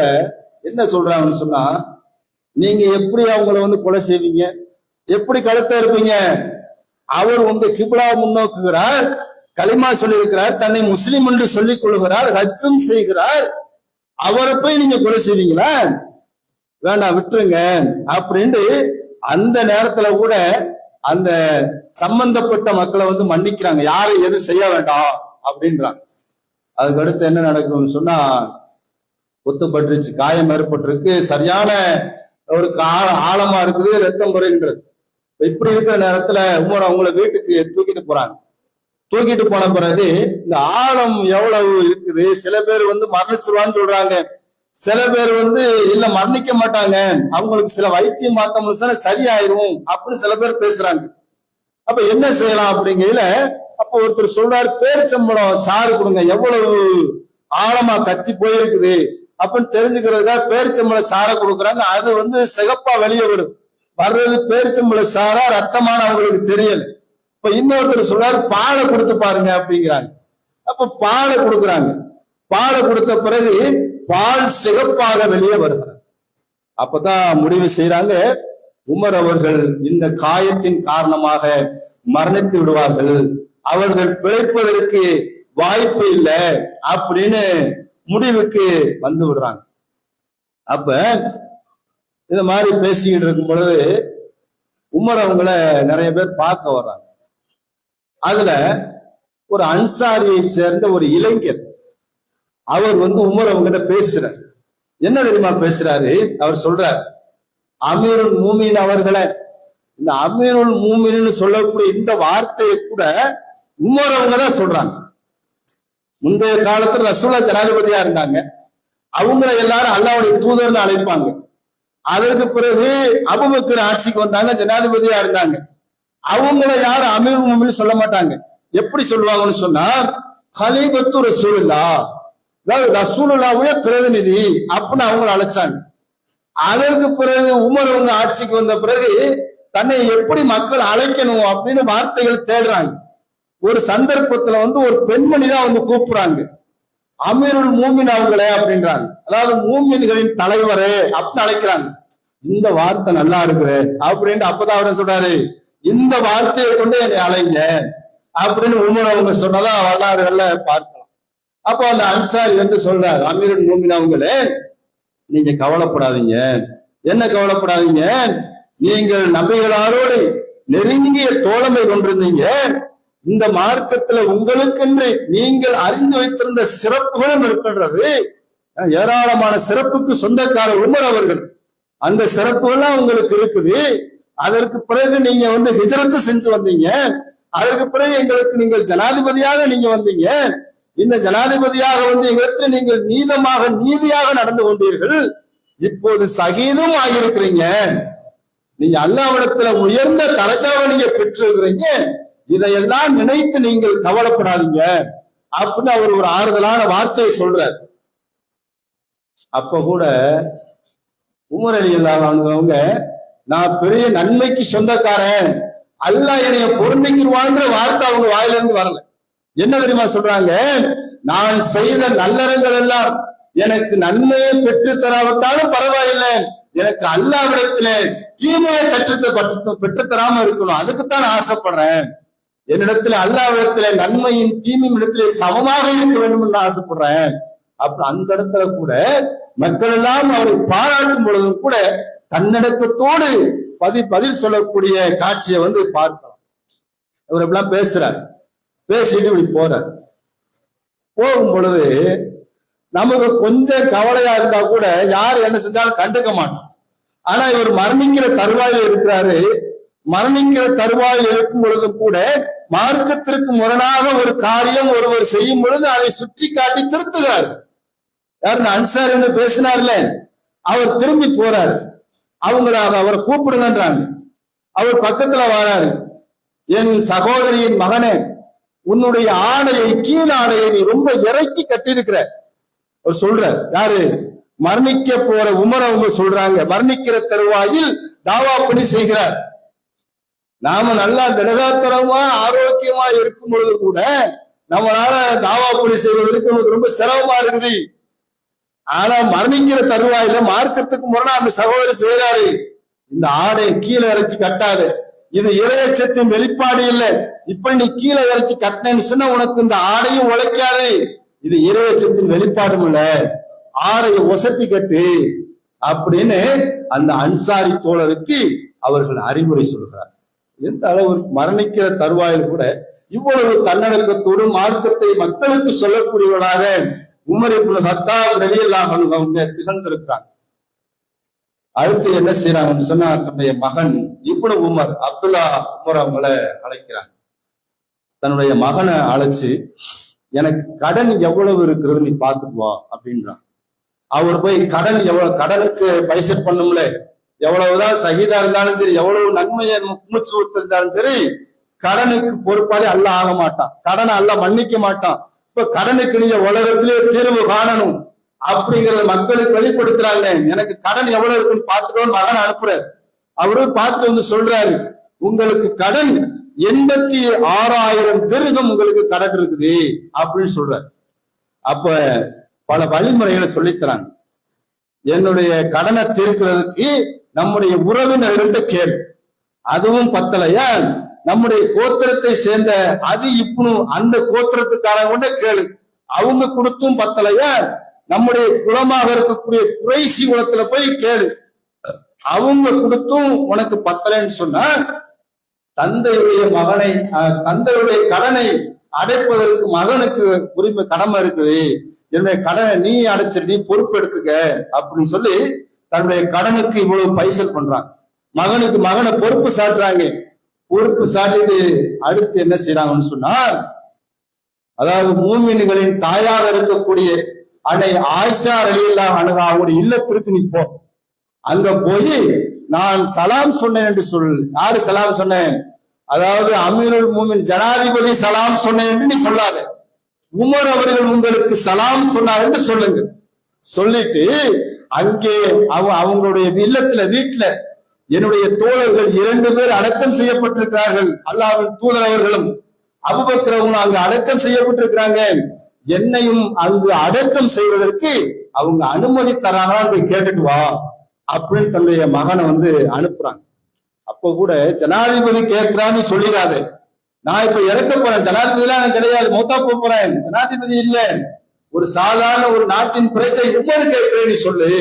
என்ன சொல்றாங்கன்னு சொன்னா, நீங்க எப்படி அவங்கள வந்து கொலை செய்வீங்க, எப்படி கழுத்த இருப்பீங்க? அவர் உங்க கிப்லா முன்னோக்குகிறார், களிமா சொல்லியிருக்கிறார், தன்னை முஸ்லிம் என்று சொல்லிக் கொள்கிறார், ஹஜ்ஜும் செய்கிறார், அவரை போய் நீங்க கொலை செய்வீங்களா? வேண்டாம் விட்டுருங்க அப்படின்ட்டு அந்த நேரத்துல கூட அந்த சம்பந்தப்பட்ட மக்களை வந்து மன்னிக்கிறாங்க, யாரும் எது செய்ய வேண்டாம் அப்படின்றாங்க. அதுக்கு அடுத்து என்ன நடக்கும்னு சொன்னா, குத்துப்பட்டுருச்சு, காயம் ஏற்பட்டிருக்கு, சரியான ஒரு ஆழமா இருக்குது, ரத்தம் குறைகின்றது. இப்படி இருக்கிற நேரத்துல உமர் அவங்கள வீட்டுக்கு தூக்கிட்டு போறாங்க. தூக்கிட்டு போன பிறகு இந்த ஆழம் எவ்வளவு இருக்குது, சில பேர் வந்து மரணிச்சிருவான்னு சொல்றாங்க, சில பேர் வந்து இல்ல மரணிக்க மாட்டாங்க, அவங்களுக்கு சில வைத்தியம் பார்த்தோம்னு சரியாயிரும் அப்படின்னு சில பேர் பேசுறாங்க. அப்ப என்ன செய்யலாம் அப்படிங்கையில அப்ப ஒருத்தர் சொல்றாரு, பேரிச்சம்பழம் சாறு கொடுங்க, எவ்வளவு ஆழமா கத்தி போயிருக்குது அப்படின்னு தெரிஞ்சுக்கிறதுக்காக பேரிச்சம்பழம் சாரை கொடுக்குறாங்க. அது வந்து சிகப்பா வெளியே விடும், வர்றது பேரிச்சம்பழ சாரா ரத்தமான அவங்களுக்கு தெரியல. இப்ப இன்னொருத்தர் சொல்றாரு, பாலை கொடுத்து பாருங்க அப்படிங்கிறாங்க. அப்ப பாலை கொடுக்குறாங்க, பாலை கொடுத்த பிறகு பால் சிகப்பாக வெளியே வருகிறார். அப்பதான் முடிவு செய்யறாங்க, உமர் அவர்கள் இந்த காயத்தின் காரணமாக மரணித்து விடுவார்கள், அவர்கள் பிழைப்பதற்கு வாய்ப்பு இல்லை அப்படின்னு முடிவுக்கு வந்து விடுறாங்க. அப்ப இந்த மாதிரி பேசிக்கிட்டு இருக்கும் பொழுது உமர் அவங்கள நிறைய பேர் பார்க்க வர்றாங்க. அதுல ஒரு அன்சாரியை சேர்ந்த ஒரு இளைஞர், அவர் வந்து உமர் அவங்கிட்ட பேசுறார். என்ன தெரியுமா பேசுறாரு? அவர் சொல்றார், அமீருல் மூமின் அவர்களை, இந்த அமீருல் மூமின்னு சொல்லக்கூடிய இந்த வார்த்தையை கூட உமர் அவங்க தான் சொல்றாங்க. முந்தைய காலத்துல ரசூலுல்லாஹ் ஜனாதிபதியா இருந்தாங்க, அவங்கள எல்லாரும் அல்லாஹ்வுடைய தூதர்னு அழைப்பாங்க. அதற்கு பிறகு அபூபக்கர் ஆட்சிக்கு வந்தாங்க, ஜனாதிபதியா இருந்தாங்க, அவங்கள யாரும் அமீருல் மூமின் சொல்ல மாட்டாங்க. எப்படி சொல்லுவாங்கன்னு சொன்னா, கலீபத்து ரசூலுல்லாஹ், ரசூலுல்லாஹ்வுடைய பிரதிநிதி அப்படின்னு அவங்கள அழைச்சாங்க. அதற்கு பிறகு உமர் அவங்க ஆட்சிக்கு வந்த பிறகு தன்னை எப்படி மக்கள் அழைக்கணும் அப்படின்னு வார்த்தைகள் தேடுறாங்க. ஒரு சந்தர்ப்பத்துல வந்து ஒரு பெண்மணி தான் வந்து கூப்பிடுறாங்க, அமீருல் மூமின் அவங்களே அப்படின்றாங்க, அதாவது மூமின்களின் தலைவரே அப்படின்னு அழைக்கிறாங்க. இந்த வார்த்தை நல்லா இருக்குது அப்படின்னு அப்பதான் அவரை சொல்றாரு, இந்த வார்த்தையை கொண்டு என்னை அழைங்க அப்படின்னு உமர் அவங்க சொன்னதா வரலாறுகள்ல பார்க்கலாம். அப்போ அந்த அன்சாரி வந்து சொல்றாரு, அமீருல் மூமின் அவங்களே, நீங்க கவலைப்படாதீங்க. என்ன கவலைப்படாதீங்க, நீங்கள் நபிகளாரோடு நெருங்கிய தோழமை கொண்டிருந்தீங்க, இந்த மார்க்கத்துல உங்களுக்கென்று நீங்கள் அறிந்து வைத்திருந்த சிறப்புகளும் இருக்கின்றது, ஏராளமான சிறப்புக்கு சொந்தக்காரர் உமர் அவர்கள், அந்த சிறப்புகள்லாம் உங்களுக்கு இருக்குது. அதற்கு பிறகு நீங்க வந்து ஹிஜ்ரத் செஞ்சு வந்தீங்க, அதற்கு பிறகு எங்களுக்கு நீங்கள் ஜனாதிபதியாக நீங்க வந்தீங்க, இந்த ஜனாதிபதியாக வந்து எங்களுக்கு நீங்கள் நீதியாக நடந்து கொண்டீர்கள், இப்போது சகீதும் ஆகியிருக்கிறீங்க, நீங்க அல்லாஹ்விடத்துல உயர்ந்த தரஜாவை நீங்க பெற்றிருக்கிறீங்க, இதையெல்லாம் நினைத்து நீங்கள் கவலைப்படாதீங்க அப்படின்னு அவர் ஒரு ஆறுதலான வார்த்தையை சொல்றார். அப்ப கூட உமர் ரலியல்லாஹு அன்ஹு, நான் பெரிய நன்மைக்கு சொந்தக்காரன், அல்லாஹ் என்னைய பொருந்திக்கிடுவான்ற வார்த்தை அவங்க வாயிலிருந்து வரல. என்ன தெரியுமா சொல்றாங்க, நான் செய்த நல்லறங்கள் எல்லாம் எனக்கு நன்மையை பெற்று தராவிட்டாலும் பரவாயில்லை, எனக்கு அல்லாஹ்விடத்துல தீமையை பெற்று தராம இருக்கணும், அதுக்குத்தான் ஆசைப்படுறேன், என்னிடத்துல அல்லாஹ்விடத்துல நன்மையின் தீமையின் இடத்துல சமமாக இருக்க வேண்டும் ஆசைப்படுறேன். அப்ப அந்த இடத்துல கூட மக்கள் எல்லாம் அவரை பாராட்டும் பொழுதும் கூட தன்னடக்கத்தோடு பதில் சொல்லக்கூடிய காட்சியை வந்து பார்க்கலாம். அவர் எப்படிலாம் பேசுறார், பேசிட்டு இப்படி போறார். போகும் பொழுது நமக்கு கொஞ்சம் கவலையா இருந்தா கூட யார் என்ன செஞ்சாலும் கண்டுக்க மாட்டோம். ஆனா இவர் மரணிக்கிற தருவாயில் இருக்கிறாரு, மரணிக்கிற தருவாயில் இருக்கும் பொழுதும் கூட மார்க்கத்திற்கு முரணாக ஒரு காரியம் ஒருவர் செய்யும் பொழுது அதை சுற்றி காட்டி திருத்துகிறார். யார்? இந்த அன்சாரி வந்து பேசினார்ல, அவர் திரும்பி போறார், அவரை கூப்பிடுங்கன்றாங்க. அவர் பக்கத்துல வராரு. என் சகோதரியின் மகனே, உன்னுடைய ஆடையை கீழ் ஆடையை நீ ரொம்ப இறக்கி கட்டியிருக்கிற. அவர் சொல்ற யாரு? மரணிக்க போற உமர் அவங்க சொல்றாங்க. மரணிக்கிற தருவாயில் தாவா பணி செய்கிறார். நாம நல்லா திடகாத்திரமா ஆரோக்கியமா இருக்கும் பொழுது கூட நம்மளால தாவா பணி செய்வதற்கு நமக்கு ரொம்ப சிரமமா இருக்குது. ஆனா மரணிக்கிற தருவாயில மார்க்கத்துக்கு முரணா அந்த சகோதரி செய்யறாரு. இந்த ஆடையை கீழே இறைச்சி கட்டாது, இது இறையச்சத்தின் வெளிப்பாடு இல்லை. இப்ப நீ கீழே இறைச்சி கட்டினேன்னு சொன்னா உனக்கு இந்த ஆடையும் உழைக்காது, இது இறையச்சத்தின் வெளிப்பாடும் இல்ல, ஆடையை ஒசத்தி கட்டு அப்படின்னு அந்த அன்சாரி தோழருக்கு அவர்கள் அறிவுரை சொல்கிறார். எந்த அளவுக்கு மரணிக்கிற தருவாயில் கூட இவ்வளவு தன்னடக்கத்தோடு மார்க்கத்தை மக்களுக்கு சொல்லக்கூடியவர்களாக உமர் இப்னு கத்தாப் ரலியல்லாஹு அன்ஹு அவங்க திகழ்ந்திருக்கிறாங்க. அடுத்து என்ன செய்யறாங்கன்னு சொன்னா, தன்னுடைய மகன் இப்னு உமர், அப்துல்லா உமர் அவங்களை அழைக்கிறாங்க. தன்னுடைய மகனை அழைச்சு, எனக்கு கடன் எவ்வளவு இருக்கிறது நீ பார்த்துட்டு வா அப்படின்றான். அவர் போய் கடன் எவ்வளவு, கடனுக்கு பைசெட் பண்ணும்ல, எவ்வளவுதான் சகிதா இருந்தாலும் சரி, எவ்வளவு நன்மையை மூச்சு இருந்தாலும் சரி, கடனுக்கு பொறுப்பாளி அல்ல ஆக மாட்டான், கடனை அல்ல மன்னிக்க மாட்டான். இப்ப கடனுக்கு நீங்க உலகத்திலே தீர்வு காணணும் அப்படிங்கறத மக்களுக்கு வெளிப்படுத்துறாங்க. எனக்கு கடன் எவ்வளவு இருக்குன்னு பார்த்துட்டோன்னு மகன் அனுப்புறாரு. அவரு பார்த்துட்டு வந்து சொல்றாரு, உங்களுக்கு கடன் 86,000 திர்ஹம் உங்களுக்கு கடன் இருக்குது அப்படின்னு சொல்றாரு. அப்ப பல வழிமுறைகளை சொல்லித்தராங்க. என்னுடைய கடனை தீர்க்கிறதுக்கு நம்முடைய உறவினர்கள்ட்ட கேளு, அதுவும் பத்தலையா நம்முடைய கோத்திரத்தை சேர்ந்த அது இப்னு அந்த கோத்திரத்துக்காரங்க கேளு, அவங்க கொடுத்தும் பத்தலையா நம்முடைய குலமாக இருக்கக்கூடிய குறைசி குலத்துல போய் கேளு, அவங்க கொடுத்தும் உனக்கு பத்தலைன்னு சொன்னா தந்தையுடைய மகனை, தந்தையுடைய கடனை அடைப்பதற்கு மகனுக்கு உரிமை கடமை இருக்குது, என்னுடைய கடனை நீ அடைச்சிரு, நீ பொறுப்பு எடுத்துக்க அப்படின்னு சொல்லி தன்னுடைய கடனுக்கு இவ்வளவு பைசல் பண்றாங்க. மகனுக்கு மகனை பொறுப்பு சாட்டுறாங்க. பொறுப்பு சாட்டிட்டு அடுத்து என்ன செய்யறாங்கன்னு சொன்னா, அதாவது மூமின்களின் தாயாக இருக்கக்கூடிய அன்னை ஆயிஷா ரலியல்லாஹு அன்ஹா அவருடைய இல்லத்திற்கு நீ போ, அங்க போய் நான் சலாம் சொன்னேன் என்று சொல். யாரு சலாம் சொன்னேன்? அதாவது அமீருல் மூமின் ஜனாதிபதி சலாம் சொன்னேன் என்று நீ சொல்லாத, உமர் அவர்கள் உங்களுக்கு சலாம் சொன்னார் என்று சொல்லுங்க. சொல்லிட்டு அங்கே அவங்களுடைய இல்லத்துல வீட்டுல என்னுடைய தோழர்கள் 2 பேர் அடக்கம் செய்யப்பட்டிருக்கிறார்கள், அல்லாஹ்வின் தூதர் அவர்களும் அபூபக்கர் அவங்களும் அங்கு அடக்கம் செய்யப்பட்டிருக்கிறாங்க, என்னையும் அங்கு அடக்கம் செய்வதற்கு அவங்க அனுமதி தராங்களான்னு போய் கேட்டுட்டு வா அப்படின்னு தன்னுடைய மகனை அனுப்புறாங்க. அப்ப கூட ஜனாதிபதி கேட்கிறான்னு சொல்லிடாது, நான் இப்ப இறக்க போறேன், ஜனாதிபதி எல்லாம் கிடையாது, மௌத்தா போறேன், ஜனாதிபதி இல்ல, ஒரு சாதாரண ஒரு நாட்டின் பிரஜை உமர் கேட்கிறேன்னு சொல்லு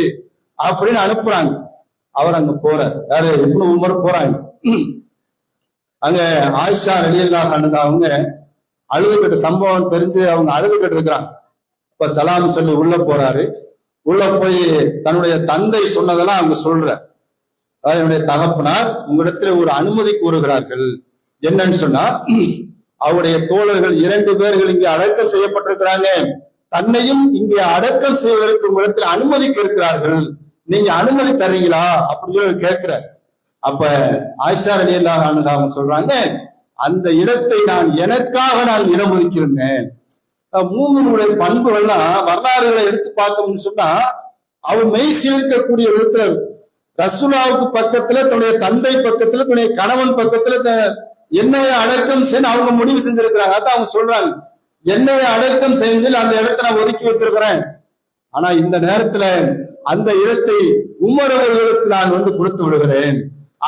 அப்படின்னு அனுப்புறாங்க. அவர் அங்க போறார். யாரு? இப்னு உமர் போறாங்க. அங்க ஆயிஷா ரலியல்லாஹு அன்ஹா அவங்க அழுதுகிட்ட சம்பவம் தெரிஞ்சு அவங்க அழுதுகிட்டு இருக்கிறாங்க. இப்ப சலாம் சொல்லி உள்ள போறாரு. உள்ள போய் தன்னுடைய தந்தை சொன்னதெல்லாம் அவங்க சொல்ற, அதாவது என்னுடைய தகப்பனார் உங்களிடத்துல ஒரு அனுமதி கூறுகிறார்கள். என்னன்னு சொன்னா, அவருடைய தோழர்கள் 2 பேர்கள் இங்கே அடக்கம் செய்யப்பட்டிருக்கிறாங்க, தன்னையும் இங்கே அடக்கம் செய்வதற்கு உங்களிடத்துல அனுமதி கேட்கிறார்கள், நீங்க அனுமதி தரீங்களா அப்படின்னு சொல்லி கேட்கிற. அப்ப ஆயிஷா ரலியல்லாஹு அன்ஹா அவங்க சொல்றாங்க, அந்த இடத்தை நான் எனக்காக நான் இடம் ஒதுக்கியிருந்தேன். மூமினுடைய பண்புகள்லாம் வரலாறுகளை எடுத்து பார்த்தோம்னு சொன்னா அவன் மெய் சிலிர்க்கக்கூடிய விதத்துல ரசூலுல்லாஹ்வுக்கு பக்கத்துல, தன்னுடைய தந்தை பக்கத்துல, தன்னுடைய கணவன் பக்கத்துல என்னைய அடக்கம் செய்ய அவங்க முடிவு செஞ்சிருக்கிறாங்க. அதான் அவங்க சொல்றாங்க, என்னைய அடக்கம் செஞ்சு அந்த இடத்தை நான் ஒதுக்கி வச்சிருக்கிறேன், ஆனா இந்த நேரத்துல அந்த இடத்தை உமர் அவர்களுக்கு நான் கொடுத்து விடுகிறேன்,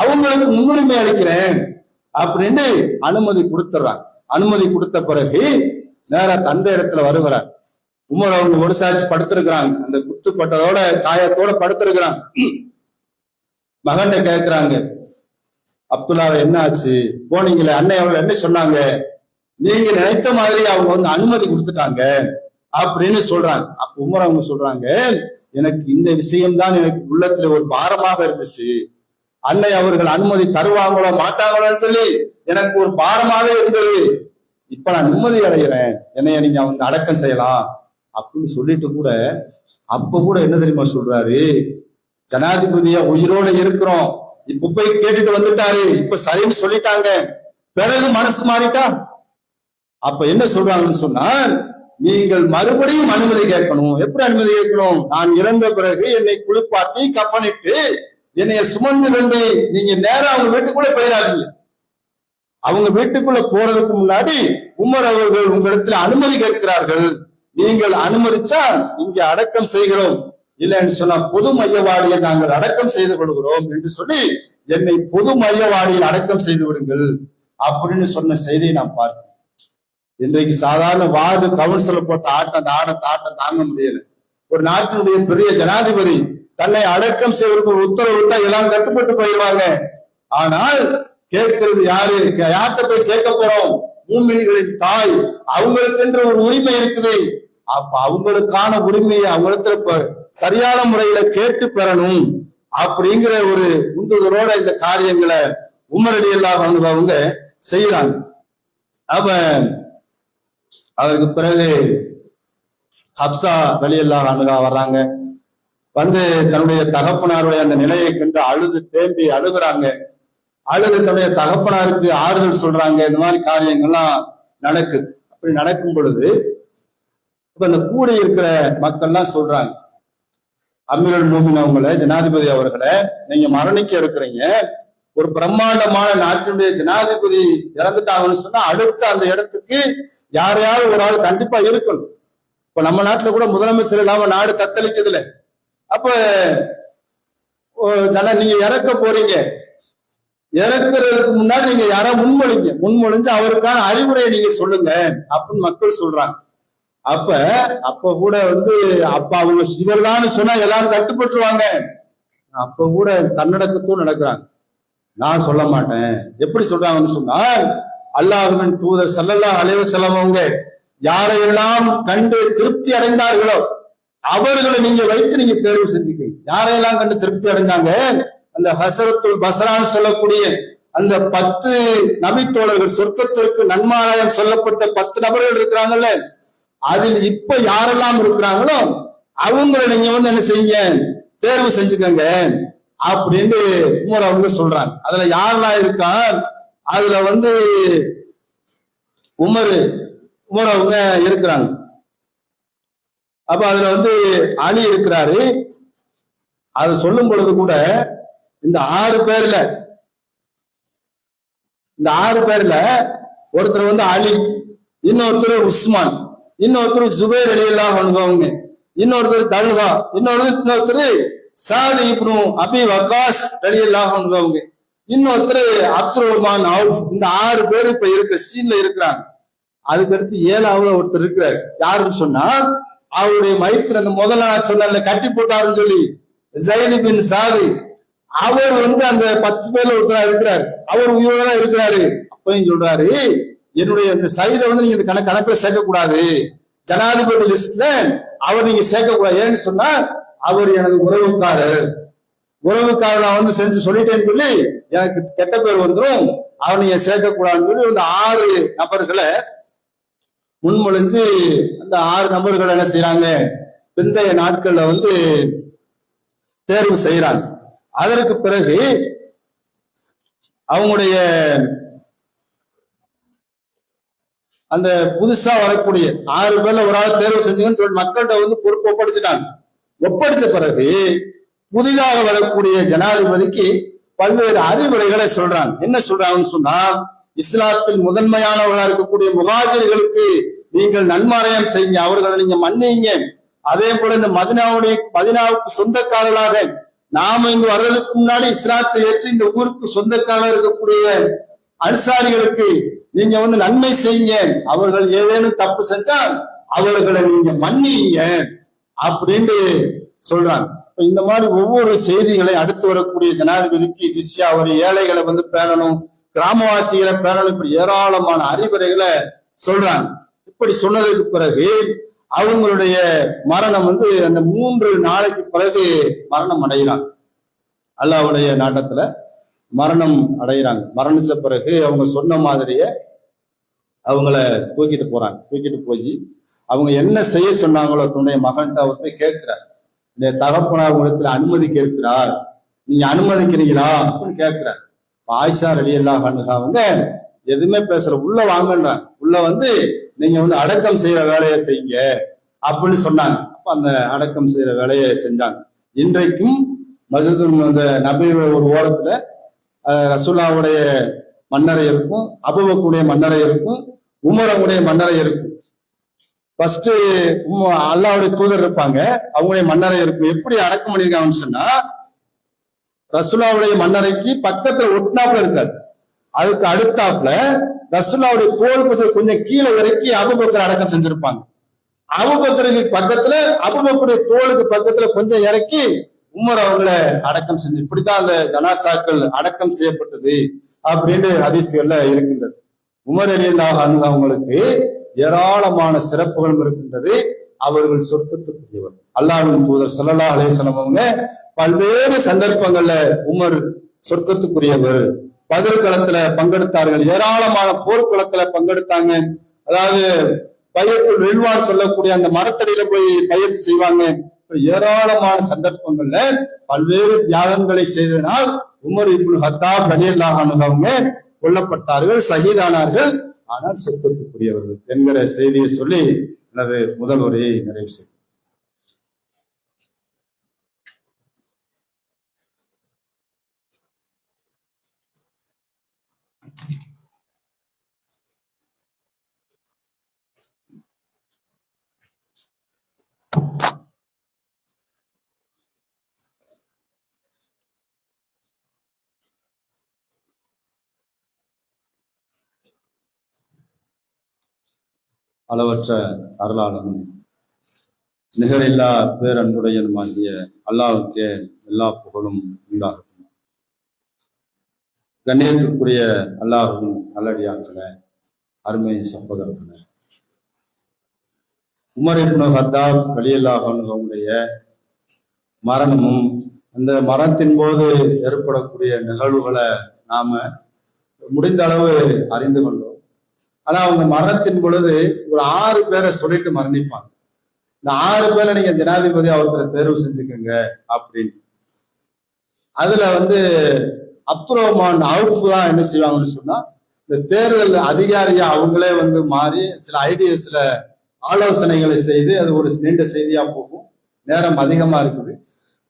அவங்களுக்கு முன்னுரிமை அளிக்கிறேன் அப்படின்னு அனுமதி கொடுத்துறாங்க. அனுமதி கொடுத்த பிறகு நேரா தந்தை இடத்துல வருகிறார். உமர் அவங்க ஒரு சாட்சி படுத்திருக்கிறாங்க, அந்த குத்துப்பட்டதோட காயத்தோட படுத்திருக்கிறாங்க. மகன்கிட்ட கேட்கிறாங்க, அப்துல்லாவை என்ன ஆச்சு, போனீங்களே, அன்னை அவர்கள் என்ன சொன்னாங்க? நீங்க நினைத்த மாதிரி அவங்க அனுமதி கொடுத்துட்டாங்க அப்படின்னு சொல்றாங்க. அப்ப உமர் அவங்க சொல்றாங்க, எனக்கு இந்த விஷயம்தான் எனக்கு உள்ளத்துல ஒரு பாரமாக இருந்துச்சு, அன்னை அவர்கள் அனுமதி தருவாங்களோ மாட்டாங்களோன்னு சொல்லி எனக்கு ஒரு பாரமாவே இருந்தது, இப்ப நான் நிம்மதி அடைகிறேன், என்னைய நீங்க அவங்க அடக்கம் செய்யலாம் அப்படின்னு சொல்லிட்டு கூட அப்ப கூட என்ன தெரியுமா சொல்றாரு, ஜனாதிபதியா உயிரோட இருக்கிறோம், இப்ப போய் கேட்டுட்டு வந்துட்டாரு, இப்ப சரின்னு சொல்லிட்டாங்க, பிறகு மனசு மாறிட்டா அப்ப என்ன சொல்றாங்கன்னு சொன்னா, நீங்கள் மறுபடியும் அனுமதி கேட்கணும். எப்படி அனுமதி கேட்கணும்? நான் இறந்த பிறகு என்னை குளிப்பாட்டி கஃனிட்டு என்னைய சுமந்து கொண்டு நீங்க நேரம் அவங்க வீட்டுக்குள்ள போயிடாதீங்க. அவங்க வீட்டுக்குள்ள போறதுக்கு முன்னாடி உமர் அவர்கள் உங்களிடத்துல அனுமதி கேட்கிறார்கள். நீங்கள் அனுமதிச்சா இங்க அடக்கம் செய்கிறோம், இல்லைன்னு சொன்னா பொது மையவாடியை நாங்கள் அடக்கம் செய்து கொள்கிறோம் என்று சொல்லி என்னை பொது மையவாடியில் அடக்கம் செய்து விடுங்கள் அப்படின்னு சொன்ன செய்தியை நாம் பார்க்கிறோம். இன்றைக்கு சாதாரண வார்டு கவுன்சிலர் போட்ட ஆட்டம் தாங்க முடியல. ஒரு நாட்டினுடைய பெரிய ஜனாதிபதி தன்னை அடக்கம் செய்வதற்கு உத்தரவு விட்டா எல்லாம் கட்டுப்பட்டு போயிடுவாங்க. ஆனால் கேட்கிறது யாரு? யார்கிட்ட போய் கேட்க போறோம்? மூமின்களின் தாய், அவங்களுக்கு ஒரு உரிமை இருக்குது. அப்ப அவங்களுக்கான உரிமையை அவங்களுக்கு சரியான முறையில கேட்டு பெறணும் அப்படிங்கிற ஒரு உந்துதலோட இந்த காரியங்களை உமர் ரலியல்லாஹு அன்ஹு அவங்க செய்யறாங்க. அப்ப அதற்கு பிறகு ஹப்சா ரலியல்லாஹு அன்ஹா வர்றாங்க. வந்து தன்னுடைய தகப்பனாருடைய அந்த நிலையை கண்டு அழுது தேம்பி அழுகுறாங்க. அழுது தன்னுடைய தகப்பனாருக்கு ஆறுதல் சொல்றாங்க. இந்த மாதிரி காரியங்கள்லாம் நடக்குது. அப்படி நடக்கும் பொழுது இப்ப இந்த கூட இருக்கிற மக்கள்லாம் சொல்றாங்க, அமீருல் மூமின் அவங்கள, ஜனாதிபதி அவர்களை, நீங்க மரணிக்க இருக்கிறீங்க, ஒரு பிரம்மாண்டமான நாட்டினுடைய ஜனாதிபதி இறந்துட்டாங்கன்னு சொன்னா அடுத்த அந்த இடத்துக்கு யாரையாவது ஒரு ஆள் கண்டிப்பா இருக்கணும். இப்ப நம்ம நாட்டுல கூட முதலமைச்சர் இல்லாம நாடு தத்தளிக்குதுல. அப்ப நீங்க இறக்க போறீங்க, இறக்குறதுக்கு முன்னாடி நீங்க யாரா முன்மொழிஞ்சு அவருக்கான அறிவுரையை நீங்க சொல்லுங்க அப்படின்னு மக்கள் சொல்றாங்க. அப்ப கூட அப்ப அவங்க இவர்தான் சொன்னா எல்லாரும் கட்டுப்பட்டுருவாங்க. அப்ப கூட தன்னடக்கத்தும் நடக்கிறாங்க. நான் சொல்ல மாட்டேன். எப்படி சொல்றாங்கன்னு சொன்னா, அல்லாஹ்வின் தூதர் ஸல்லல்லாஹு அலைஹி வஸல்லம் அவங்க யாரையெல்லாம் கண்டு திருப்தி அடைந்தார்களோ அவர்களை நீங்க வைத்து நீங்க தேர்வு செஞ்சுக்கீங்க. யாரையெல்லாம் கண்டு திருப்தி அடைஞ்சாங்க? அந்த ஹஸரத்துல் பஸ்ரான்னு சொல்லக்கூடிய அந்த 10 நபித்தோழர்கள், சொர்க்கத்திற்கு நன்மாராயம் சொல்லப்பட்ட 10 நபர்கள் இருக்கிறாங்கல்ல, அதில் இப்ப யாரெல்லாம் இருக்கிறாங்களோ அவங்களை நீங்க என்ன செய்யுங்க, தேர்வு செஞ்சுக்கங்க அப்படின்னு உமர் அவங்க சொல்றாங்க. அதுல யாரெல்லாம் இருக்கா? அதுல உமர் அவங்க இருக்கிறாங்க. அப்ப அதுல அலி இருக்கிறாரு. அது சொல்லும் பொழுது கூட இந்த 6 பேர்ல ஒருத்தர் அலி, இன்னொருத்தர் உஸ்மான், இன்னொருத்தர் ஜுபைர் ரலியல்லாஹு அன்ஹு அவங்க, இன்னொருத்தர் தல்ஹா, இன்னொருத்தர் சாத் இப்னு அபி வக்காஸ் ரலியல்லாஹு அன்ஹு அவங்க, இன்னொருத்தர் அப்துல் ரஹ்மான் அவுஃப். இந்த 6 பேர் இப்ப இருக்க சீன்ல இருக்கிறாங்க. அதுக்கடுத்து 7வது ஒருத்தர் இருக்கிறார். யாருன்னு சொன்னா, அவருடைய மைத்திர அந்த முதல்ல நான் சொன்ன கட்டி போட்டாருன்னு சொல்லி ஜைத் பின் சாதி, அவர் அந்த 10 பேர்ல ஒருத்தரா இருக்கிறார். அவர் உயிரோட தான் இருக்கிறாரு. அப்பயும் சொல்றாரு, என்னுடைய இந்த சைதை நீங்க இந்த கணக்குல சேர்க்கக்கூடாது, ஜனாதிபதி லிஸ்ட்ல அவர் நீங்க சேர்க்கக்கூடாது. ஏன்னு சொன்னா அவர் எனது உறவுக்காரர் நான் செஞ்சு சொல்லிட்டேன்னு சொல்லி எனக்கு கெட்ட பேர் வந்துடும், அவர் நீங்க சேர்க்கக்கூடாதுன்னு சொல்லி அந்த 6 நபர்களை முன்மொழிஞ்சு அந்த 6 நபர்கள் என்ன செய்யறாங்க, பிந்தைய நாட்கள்ல தேர்வு செய்யறாங்க. அதற்கு பிறகு அவங்களுடைய அந்த புதுசா வரக்கூடிய 6 பேர்ல ஒரு ஆள் தேர்வு செஞ்சீங்கன்னு சொல்லி மக்கள்கிட்ட பொறுப்பு ஒப்படைச்சிட்டாங்க. ஒப்படைச்ச பிறகு புதிதாக வரக்கூடிய ஜனாதிபதிக்கு பல்வேறு அறிவுரைகளை சொல்றாங்க. என்ன சொல்றாங்கன்னு சொன்னா, இஸ்லாத்தில் முதன்மையானவர்களா இருக்கக்கூடிய முஹாஜிர்களுக்கு நீங்கள் நன்மாராயம் செய்யுங்க, அவர்களை நீங்க மன்னிங்க. அதே போல இந்த மதீனாவுக்கு சொந்தக்காரர்களாக நாம இங்கு வர்றதுக்கு முன்னாடி இஸ்லாத்தை ஏற்றி இந்த ஊருக்கு சொந்தக்காரர் இருக்கக்கூடிய அன்சாரிகளுக்கு நீங்க நன்மை செய்யுங்க, அவர்கள் ஏதேனும் தப்பு செஞ்சால் அவர்களை நீங்க மன்னிங்க அப்படின்னு சொல்றாங்க. இந்த மாதிரி ஒவ்வொரு செய்திகளை அடுத்து வரக்கூடிய ஜனாதிபதிக்கு ஜிஸ்யா, ஒரு ஏழைகளை பேணணும், கிராமவாசிகளை பேணணும், இப்படி ஏராளமான அறிவுரைகளை சொல்றாங்க. இப்படி சொன்னதுக்கு பிறகு அவங்களுடைய மரணம் அந்த 3 நாளைக்கு பிறகு மரணம் அடைகிறாங்க. அல்லாஹ்வுடைய நாட்டத்துல மரணம் அடைகிறாங்க. மரணிச்ச பிறகு அவங்க சொன்ன மாதிரியே அவங்கள தூக்கிட்டு போறாங்க. தூக்கிட்டு போய் அவங்க என்ன செய்ய சொன்னாங்களோ தன்னுடைய மகன்கிட்ட அவர் போய் கேட்கிறார். இந்த தகப்பனார் உலகத்துல அனுமதி கேட்கிறார், நீங்க அனுமதிக்கிறீங்களா அப்படின்னு கேட்கிறார். ஆயிஷா ரலியல்லாஹு அன்ஹா அவங்க எதுவுமே பேசுற, உள்ள வாங்கன்றாங்க. உள்ள வந்து நீங்க வந்து அடக்கம் செய்யற வேலையை செய்யுங்க அப்படின்னு சொன்னாங்க. அப்ப அந்த அடக்கம் செய்யற வேலையை செஞ்சாங்க. இன்றைக்கும் மஸ்ஜிதுல் அந்த நபியோட ஒரு ஓரத்துல ரசூலுல்லாஹ்வுடைய மன்னரை இருக்கும், அபூபக்கருடைய மன்னரை இருக்கும், உமரவுடைய மன்னரை இருக்கும். ஃபர்ஸ்ட் அல்லாஹ்வுடைய தூதர் இருப்பாங்க, அவங்களுடைய மன்னரை இருக்கும். எப்படி அடக்கம் பண்ணிருக்காங்கன்னு சொன்னா, ரசூலுல்லாஹ்வுடைய மன்னரைக்கு பக்கத்துல ஒட்டினாப்புல இருக்காது, அதுக்கு அடுத்தாப்புல ரசூலுல்லாஹ்வுடைய தோளுக்கு கொஞ்சம் கீழே இறக்கி அபூபக்கர் அடக்கம் செஞ்சிருப்பாங்க. அபூபக்கருக்கு பக்கத்துல, அபூபக்கருடைய தோளுக்கு பக்கத்துல கொஞ்சம் இறக்கி உமர் அவங்களை அடக்கம் செஞ்சு, இப்படித்தான் அந்த ஜனாசாக்கள் அடக்கம் செய்யப்பட்டது அப்படின்னு ஹதீஸ்கள்ல இருக்கின்றது. உமர் ரலியல்லாஹு அன்ஹு அவங்களுக்கு ஏராளமான சிறப்புகளும் இருக்கின்றது. அவர்கள் சொர்க்கத்துக்குரியவர். அல்லாஹ்வின் தூதர் ஸல்லல்லாஹு அலைஹி வஸல்லம் அவங்க பல்வேறு சந்தர்ப்பங்கள்ல உமர் சொர்க்கத்துக்குரியவர், பத்ர் களத்துல பங்கெடுத்தார்கள், ஏராளமான போர்க்களத்துல பங்கெடுத்தாங்க. அதாவது பையத்துல் ரில்வான் சொல்லக்கூடிய அந்த மரத்தடியில போய் பயிற்சி செய்வாங்க. ஏராளமான சந்தர்ப்பங்கள்ல பல்வேறு தியாகங்களை செய்ததனால் உமர் இப்னு ஹத்தாப் ரலியல்லாஹு அன்ஹு அவங்க கொல்லப்பட்டார்கள், ஷஹீதானார்கள். ஆனால் சொர்க்கத்துக்குரியவர்கள் என்கிற செய்தியை சொல்லி எனது முதல் உரையை நிறைவு செய்தேன். அளவற்ற அருளாளனும் நிகரில்லா பேரன்புடையனுமாகிய அல்லாஹ்வுக்கே எல்லா புகழும் உண்டாகும். கண்ணியத்திற்குரிய அல்லாஹ்வின் நல்லடியார்களே, அருமை சகோதரர்களே, உமர் இப்னு ஹத்தாப் ரலியல்லாஹு அன்ஹு அவங்களுடைய மரணமும் அந்த மரணத்தின் போது ஏற்படக்கூடிய நிகழ்வுகளை நாம முடிந்த அளவு அறிந்து கொண்டோம். ஆனா அவங்க மரணத்தின் பொழுது ஒரு 6 பேரை சொல்லிட்டு மரணிப்பாங்க. இந்த 6 பேரை நீங்க ஜனாதிபதி அவர்களை தேர்வு செஞ்சுக்கோங்க அப்படின்னு. அதுல வந்து அப்துர் ரஹ்மான் அவுஃப் தான் என்ன செய்வாங்கன்னு சொன்னா, இந்த தேர்தல் அதிகாரியா அவங்களே வந்து மாறி சில ஆலோசனைகளை செய்து, அது ஒரு நீண்ட செய்தியா போகும், நேரம் அதிகமா இருக்குது.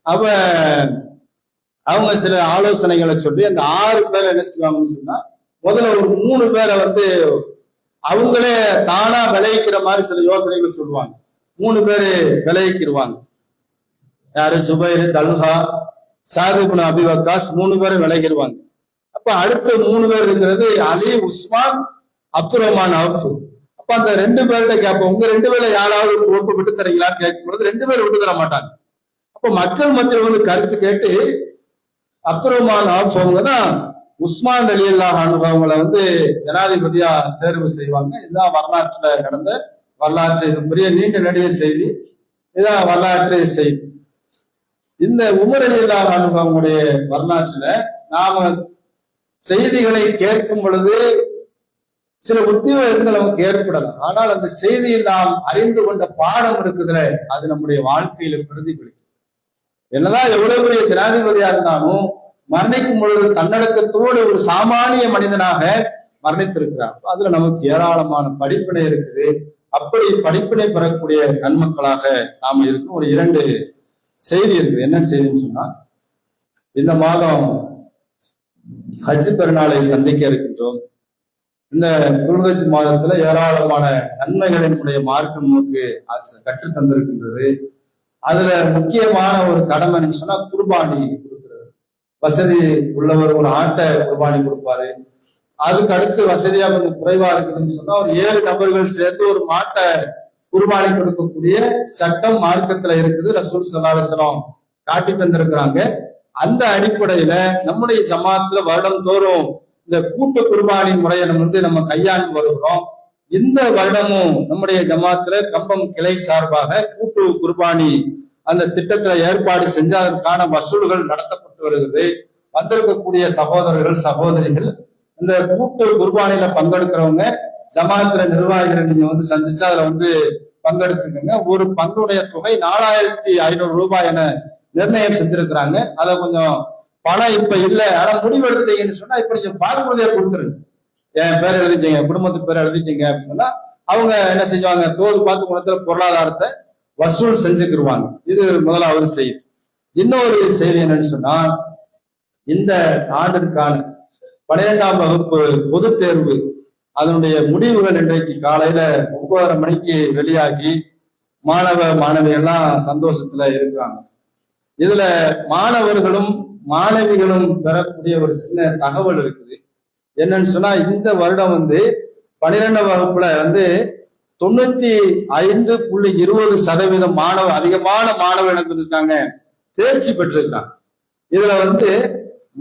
அப்ப அவங்க சில ஆலோசனைகளை சொல்லி அந்த 6 பேரை என்ன செய்வாங்கன்னு சொன்னா, முதல்ல ஒரு 3 பேரை வந்து அவங்களே தானா விளைவிக்கிற மாதிரி சில யோசனைகள் சொல்லுவாங்க. 3 பேரு விளைவிக்கிடுவாங்க. யாரு? ஜுபைர், தல்ஹா, சாத் இப்னு அபி வக்காஸ் 3 பேரும் விளைகிடுவாங்க. அப்ப அடுத்த 3 பேர் இருக்கிறது அலி, உஸ்மான், அப்துர் ரஹ்மான் அவுஃப். அப்ப அந்த 2 பேர்கிட்ட கேட்போம், உங்க 2 பேர்ல யாராவது பொறுப்பு விட்டு தரீங்களான்னு கேட்கும் பொழுது 2 பேர் விட்டு தர மாட்டாங்க. அப்ப மக்கள் மத்தியில் வந்து கருத்து கேட்டு அப்துர் ரஹ்மான் அவுஃப் அவங்க தான் உஸ்மான் ரலியல்லாஹு அன்ஹு அவங்களை வந்து ஜனாதிபதியா தேர்வு செய்வாங்க. இதுதான் வரலாற்றுல நடந்த வரலாற்று, இது பெரிய நீண்ட நெடிய செய்தி, இதான் வரலாற்று செய்தி. இந்த உமர் ரலியல்லாஹு அன்ஹு அவங்களுடைய வரலாற்றுல நாம செய்திகளை கேட்கும் பொழுது சில உத்தியோகங்கள் நமக்கு ஏற்படலாம். ஆனால் அந்த செய்தியில் நாம் அறிந்து கொண்ட பாடம் இருக்குதுல, அது நம்முடைய வாழ்க்கையில பிரதிபலிக்கும். என்னதான் எவ்வளவு பெரிய ஜனாதிபதியா இருந்தாலும் மரணிக்கும் பொழுது தன்னடக்கத்தோடு ஒரு சாமானிய மனிதனாக மரணித்திருக்கிறார். அதுல நமக்கு ஏராளமான படிப்பினை இருக்குது. அப்படி படிப்பினை பெறக்கூடிய நன்மக்களாக நாம இருக்கும். ஒரு 2 செய்தி இருக்குது. என்ன செய்தின்னு சொன்னா, இந்த மாதம் ஹஜ் பெருநாளை சந்திக்க இருக்கின்றோம். இந்த துல்ஹஜ் மாதத்துல ஏராளமான நன்மைகளை நம்முடைய மார்க்கம் நமக்கு கற்று தந்திருக்கின்றது. அதுல முக்கியமான ஒரு கடமை என்னன்னு சொன்னா, குர்பானி கொடுக்கிறது. வசதி உள்ளவர் ஒரு ஆட்டை குர்பானி கொடுப்பாரு. அதுக்கு அடுத்து வசதியா கொஞ்சம் குறைவா இருக்குதுன்னு சொன்னா ஒரு 7 நபர்கள் சேர்ந்து ஒரு மாட்டை குர்பானி கொடுக்கக்கூடிய சட்டம் மார்க்கத்துல இருக்குது. ரசூல் ஸல்லல்லாஹு அலைஹி வஸல்லம் காட்டி தந்திருக்கிறாங்க. அந்த அடிப்படையில நம்முடைய ஜமாத்துல வருடம் தோறும் இந்த கூட்டு குர்பானி முறையை நம்ம கையாண்டு வருகிறோம். இந்த வருடமும் நம்முடைய ஜமாத்துல கம்பம் கிளை சார்பாக கூட்டு குர்பானி அந்த திட்டத்துல ஏற்பாடு செஞ்சு அதற்கான வசூல்கள் நடத்தப்பட்டு வருகிறது. வந்திருக்கக்கூடிய சகோதரர்கள் சகோதரிகள் இந்த கூட்டு குர்பானில பங்கெடுக்கிறவங்க ஜமாத்துல நிர்வாகிகளை நீங்க வந்து சந்திச்சு அதுல வந்து பங்கெடுத்துக்கங்க. ஒரு பங்குடைய தொகை 4500 ரூபாய் என நிர்ணயம் செஞ்சிருக்கிறாங்க. அதை கொஞ்சம் பணம் இப்ப இல்ல, ஆனா முடிவு எடுத்துட்டீங்கன்னு சொன்னா இப்ப நீங்க வாக்குறுதியை கொடுத்துருங்க, என் பேர் எழுதிச்சீங்க, குடும்பத்து பேர் எழுதிச்சீங்க அப்படின்னா அவங்க என்ன செஞ்சுவாங்க, தோது பார்த்து குணத்துல பொருளாதாரத்தை வசூல் செஞ்சுக்கிடுவாங்க. இது முதலாவது செய்தி. இன்னொரு செய்தி என்னன்னு சொன்னா, இந்த ஆண்டிற்கான 12ஆம் வகுப்பு பொது தேர்வு அதனுடைய முடிவுகள் இன்றைக்கு காலையில 9:30 மணிக்கு வெளியாகி மாணவ மாணவியெல்லாம் சந்தோஷத்துல இருக்கிறாங்க. இதுல மாணவர்களும் மாணவிகளும் பெறக்கூடிய ஒரு சின்ன தகவல் இருக்குது. என்னன்னு சொன்னா, இந்த வருடம் 12ஆம் வகுப்புல 95.20% அதிகமான மாணவர் இருக்காங்க, தேர்ச்சி பெற்றிருக்காங்க. இதுல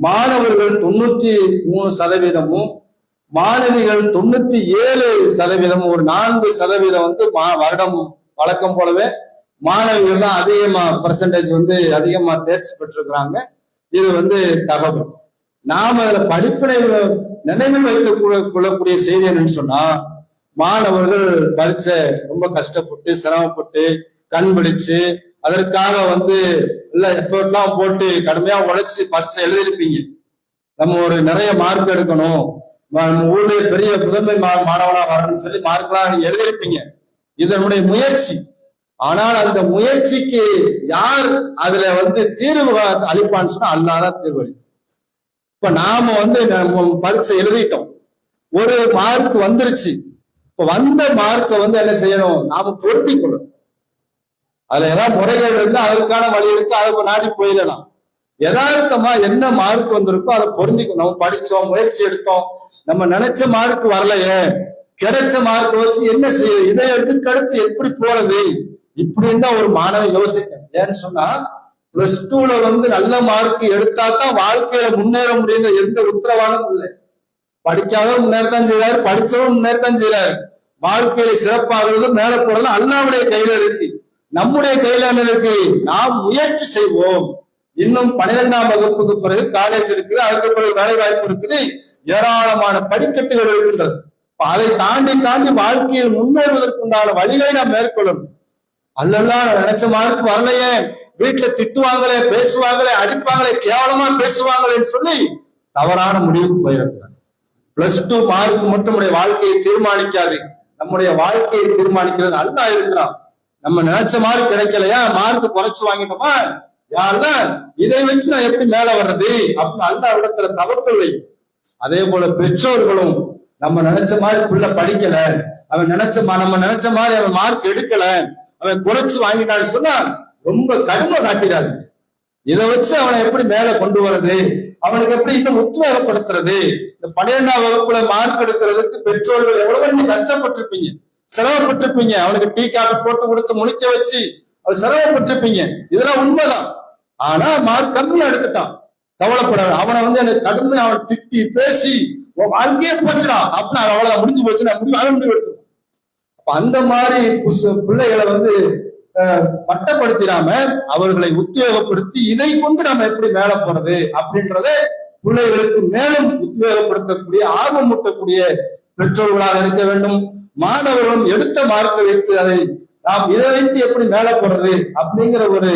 மாணவர்கள் 93%, மாணவிகள் 97%, ஒரு 4% வருடம் வழக்கம் போலவே மாணவிகள் தான் அதிகமா பெர்சன்டேஜ் அதிகமா தேர்ச்சி பெற்றிருக்கிறாங்க. இது தகவல். நாம அதுல படிப்பினை நினைவில் வைத்துக் கொள்ளக்கூடிய செய்தி என்னன்னு சொன்னா, மாணவர்கள் பரீட்சை ரொம்ப கஷ்டப்பட்டு சிரமப்பட்டு கண் விழிச்சு அதற்காக இல்ல எஃபர்ட்லாம் போட்டு கடுமையா உழைச்சு பரீட்சை எழுதிருப்பீங்க. நம்ம ஒரு நிறைய மார்க் எடுக்கணும், நம்ம ஊர்ல பெரிய முதன்மை மாணவனா வரணும்னு சொல்லி மார்க்லாம் நீங்க எழுதிருப்பீங்க. இதனுடைய முயற்சி. ஆனால் அந்த முயற்சிக்கு யார் அதுல தீர்வு அளிப்பான்னு சொன்னா அல்லாதான் தீர்வு அளிக்கும். இப்ப நாம பரீட்சை எழுதிட்டோம், ஒரு மார்க் வந்துருச்சு. இப்ப வந்த மார்க்கை என்ன செய்யணும், நாம பொருத்தி கொள்ளணும். அதுல ஏதாவது முறைகள் இருந்தா அதற்கான வழி இருக்கு, அதை நாடி போயிடலாம். யதார்த்தமா என்ன மார்க் வந்திருக்கோ அதை பொருந்திக்கணும். நம்ம படிச்சோம், முயற்சி எடுத்தோம், நம்ம நினைச்ச மார்க் வரலையே, கிடைச்ச மார்க் வச்சு என்ன செய்யுது, இதை எடுத்து அடுத்து எப்படி போறது, இப்படின்னு தான் ஒரு மாணவன் யோசிக்கணும். ஏன்னு சொன்னா, +2ல நல்ல மார்க் எடுத்தா தான் வாழ்க்கையில முன்னேற முடியுங்க எந்த உத்தரவாதமும் இல்லை. படிக்காதவன் முன்னேறத்தான் செய்யறாரு, படிச்சவன் முன்னேறத்தான் செய்யறாரு. வாழ்க்கையில சிறப்பாகிறது மேல போறது அல்லாவுடைய கையில இருக்கு, நம்முடைய கையில இருக்கு. நாம் முயற்சி செய்வோம். இன்னும் 12ஆம் வகுப்புக்கு பிறகு காலேஜ் இருக்குது, அதுக்கு பிறகு வேலை வாய்ப்பு இருக்குது, ஏராளமான படிக்கட்டுகள் இருக்கின்றது. அதை தாண்டி வாழ்க்கையில் முன்னேறுவதற்குண்டான வழிகளை நாம் மேற்கொள்ளணும். அல்லெல்லாம் நினைச்ச மார்க் வரலையே, வீட்டுல திட்டுவாங்களே, பேசுவாங்களே, அடிப்பாங்களே, கேவலமா பேசுவாங்களேன்னு சொல்லி தவறான முடிவுக்கு போயிருக்கிறாங்க. +2 மார்க் மட்டும் நம்முடைய வாழ்க்கையை தீர்மானிக்காது, நம்முடைய வாழ்க்கையை தீர்மானிக்கிறது அல்லாஹ் இருக்கிறான். நம்ம நினைச்ச மார்க் கிடைக்கலையா, மார்க் குறைச்சு வாங்கிட்டோமா, யாருன்னா இதை வச்சு நான் எப்படி மேல வர்றது அப்படின்னு அல்லாஹ் இடத்துல தவக்கல் வை. அதே போல பெற்றோர்களும் நம்ம நினைச்ச மாதிரி பிள்ளை படிக்கல, அவன் நம்ம நினைச்ச மாதிரி அவன் மார்க் எடுக்கல, அவன் குறைச்சு வாங்கிட்டான்னு சொன்னா ரொம்ப கடுமை காட்டிடாது. இதை வச்சு அவனை எப்படி மேல கொண்டு வர்றது, அவனுக்கு எப்படி இன்னும் உத்வேகப்படுத்துறது. இந்த 12ஆம் வகுப்புல மார்க் எடுக்கிறதுக்கு பெற்றோர்கள் எவ்வளவு நீங்க கஷ்டப்பட்டிருப்பீங்க, சிரமப்பட்டிருப்பீங்க. அவனுக்கு டீ காப்பி போட்டு கொடுத்து முழிக்க வச்சு அவர் சிரமப்பட்டிருப்பீங்க, இதெல்லாம் உண்மைதான். ஆனா மார்க் கம்மியா எடுத்துட்டான், கவலைப்பட. அவனை எனக்கு கடுமையா அவன் திட்டி பேசி வாழ்க்கையே போச்சுடா அப்படின்னு அவ்வளவு முடிஞ்சு போச்சு, நான் முடிவு எடுத்துட்டான். அப்ப அந்த மாதிரி பிள்ளைகளை மட்டப்படுத்திடாம அவர்களை உத்வேகப்படுத்தி இதை கொண்டு நம்ம எப்படி மேல போறது அப்படின்றத பிள்ளைகளுக்கு மேலும் உத்வேகப்படுத்தக்கூடிய ஆர்வம் ஊட்டக்கூடிய பெற்றோர்களாக இருக்க வேண்டும். மாணவர்களும் எடுத்த மார்க்கை வைத்து அதை நாம் இதை வைத்து எப்படி மேல போறது அப்படிங்கிற ஒரு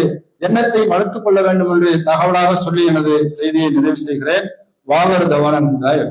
எண்ணத்தை வளர்த்துக் கொள்ள வேண்டும் என்று தகவலாக சொல்லி எனது செய்தியை நிறைவு செய்கிறேன். வாகர் தவானன் என்றார்.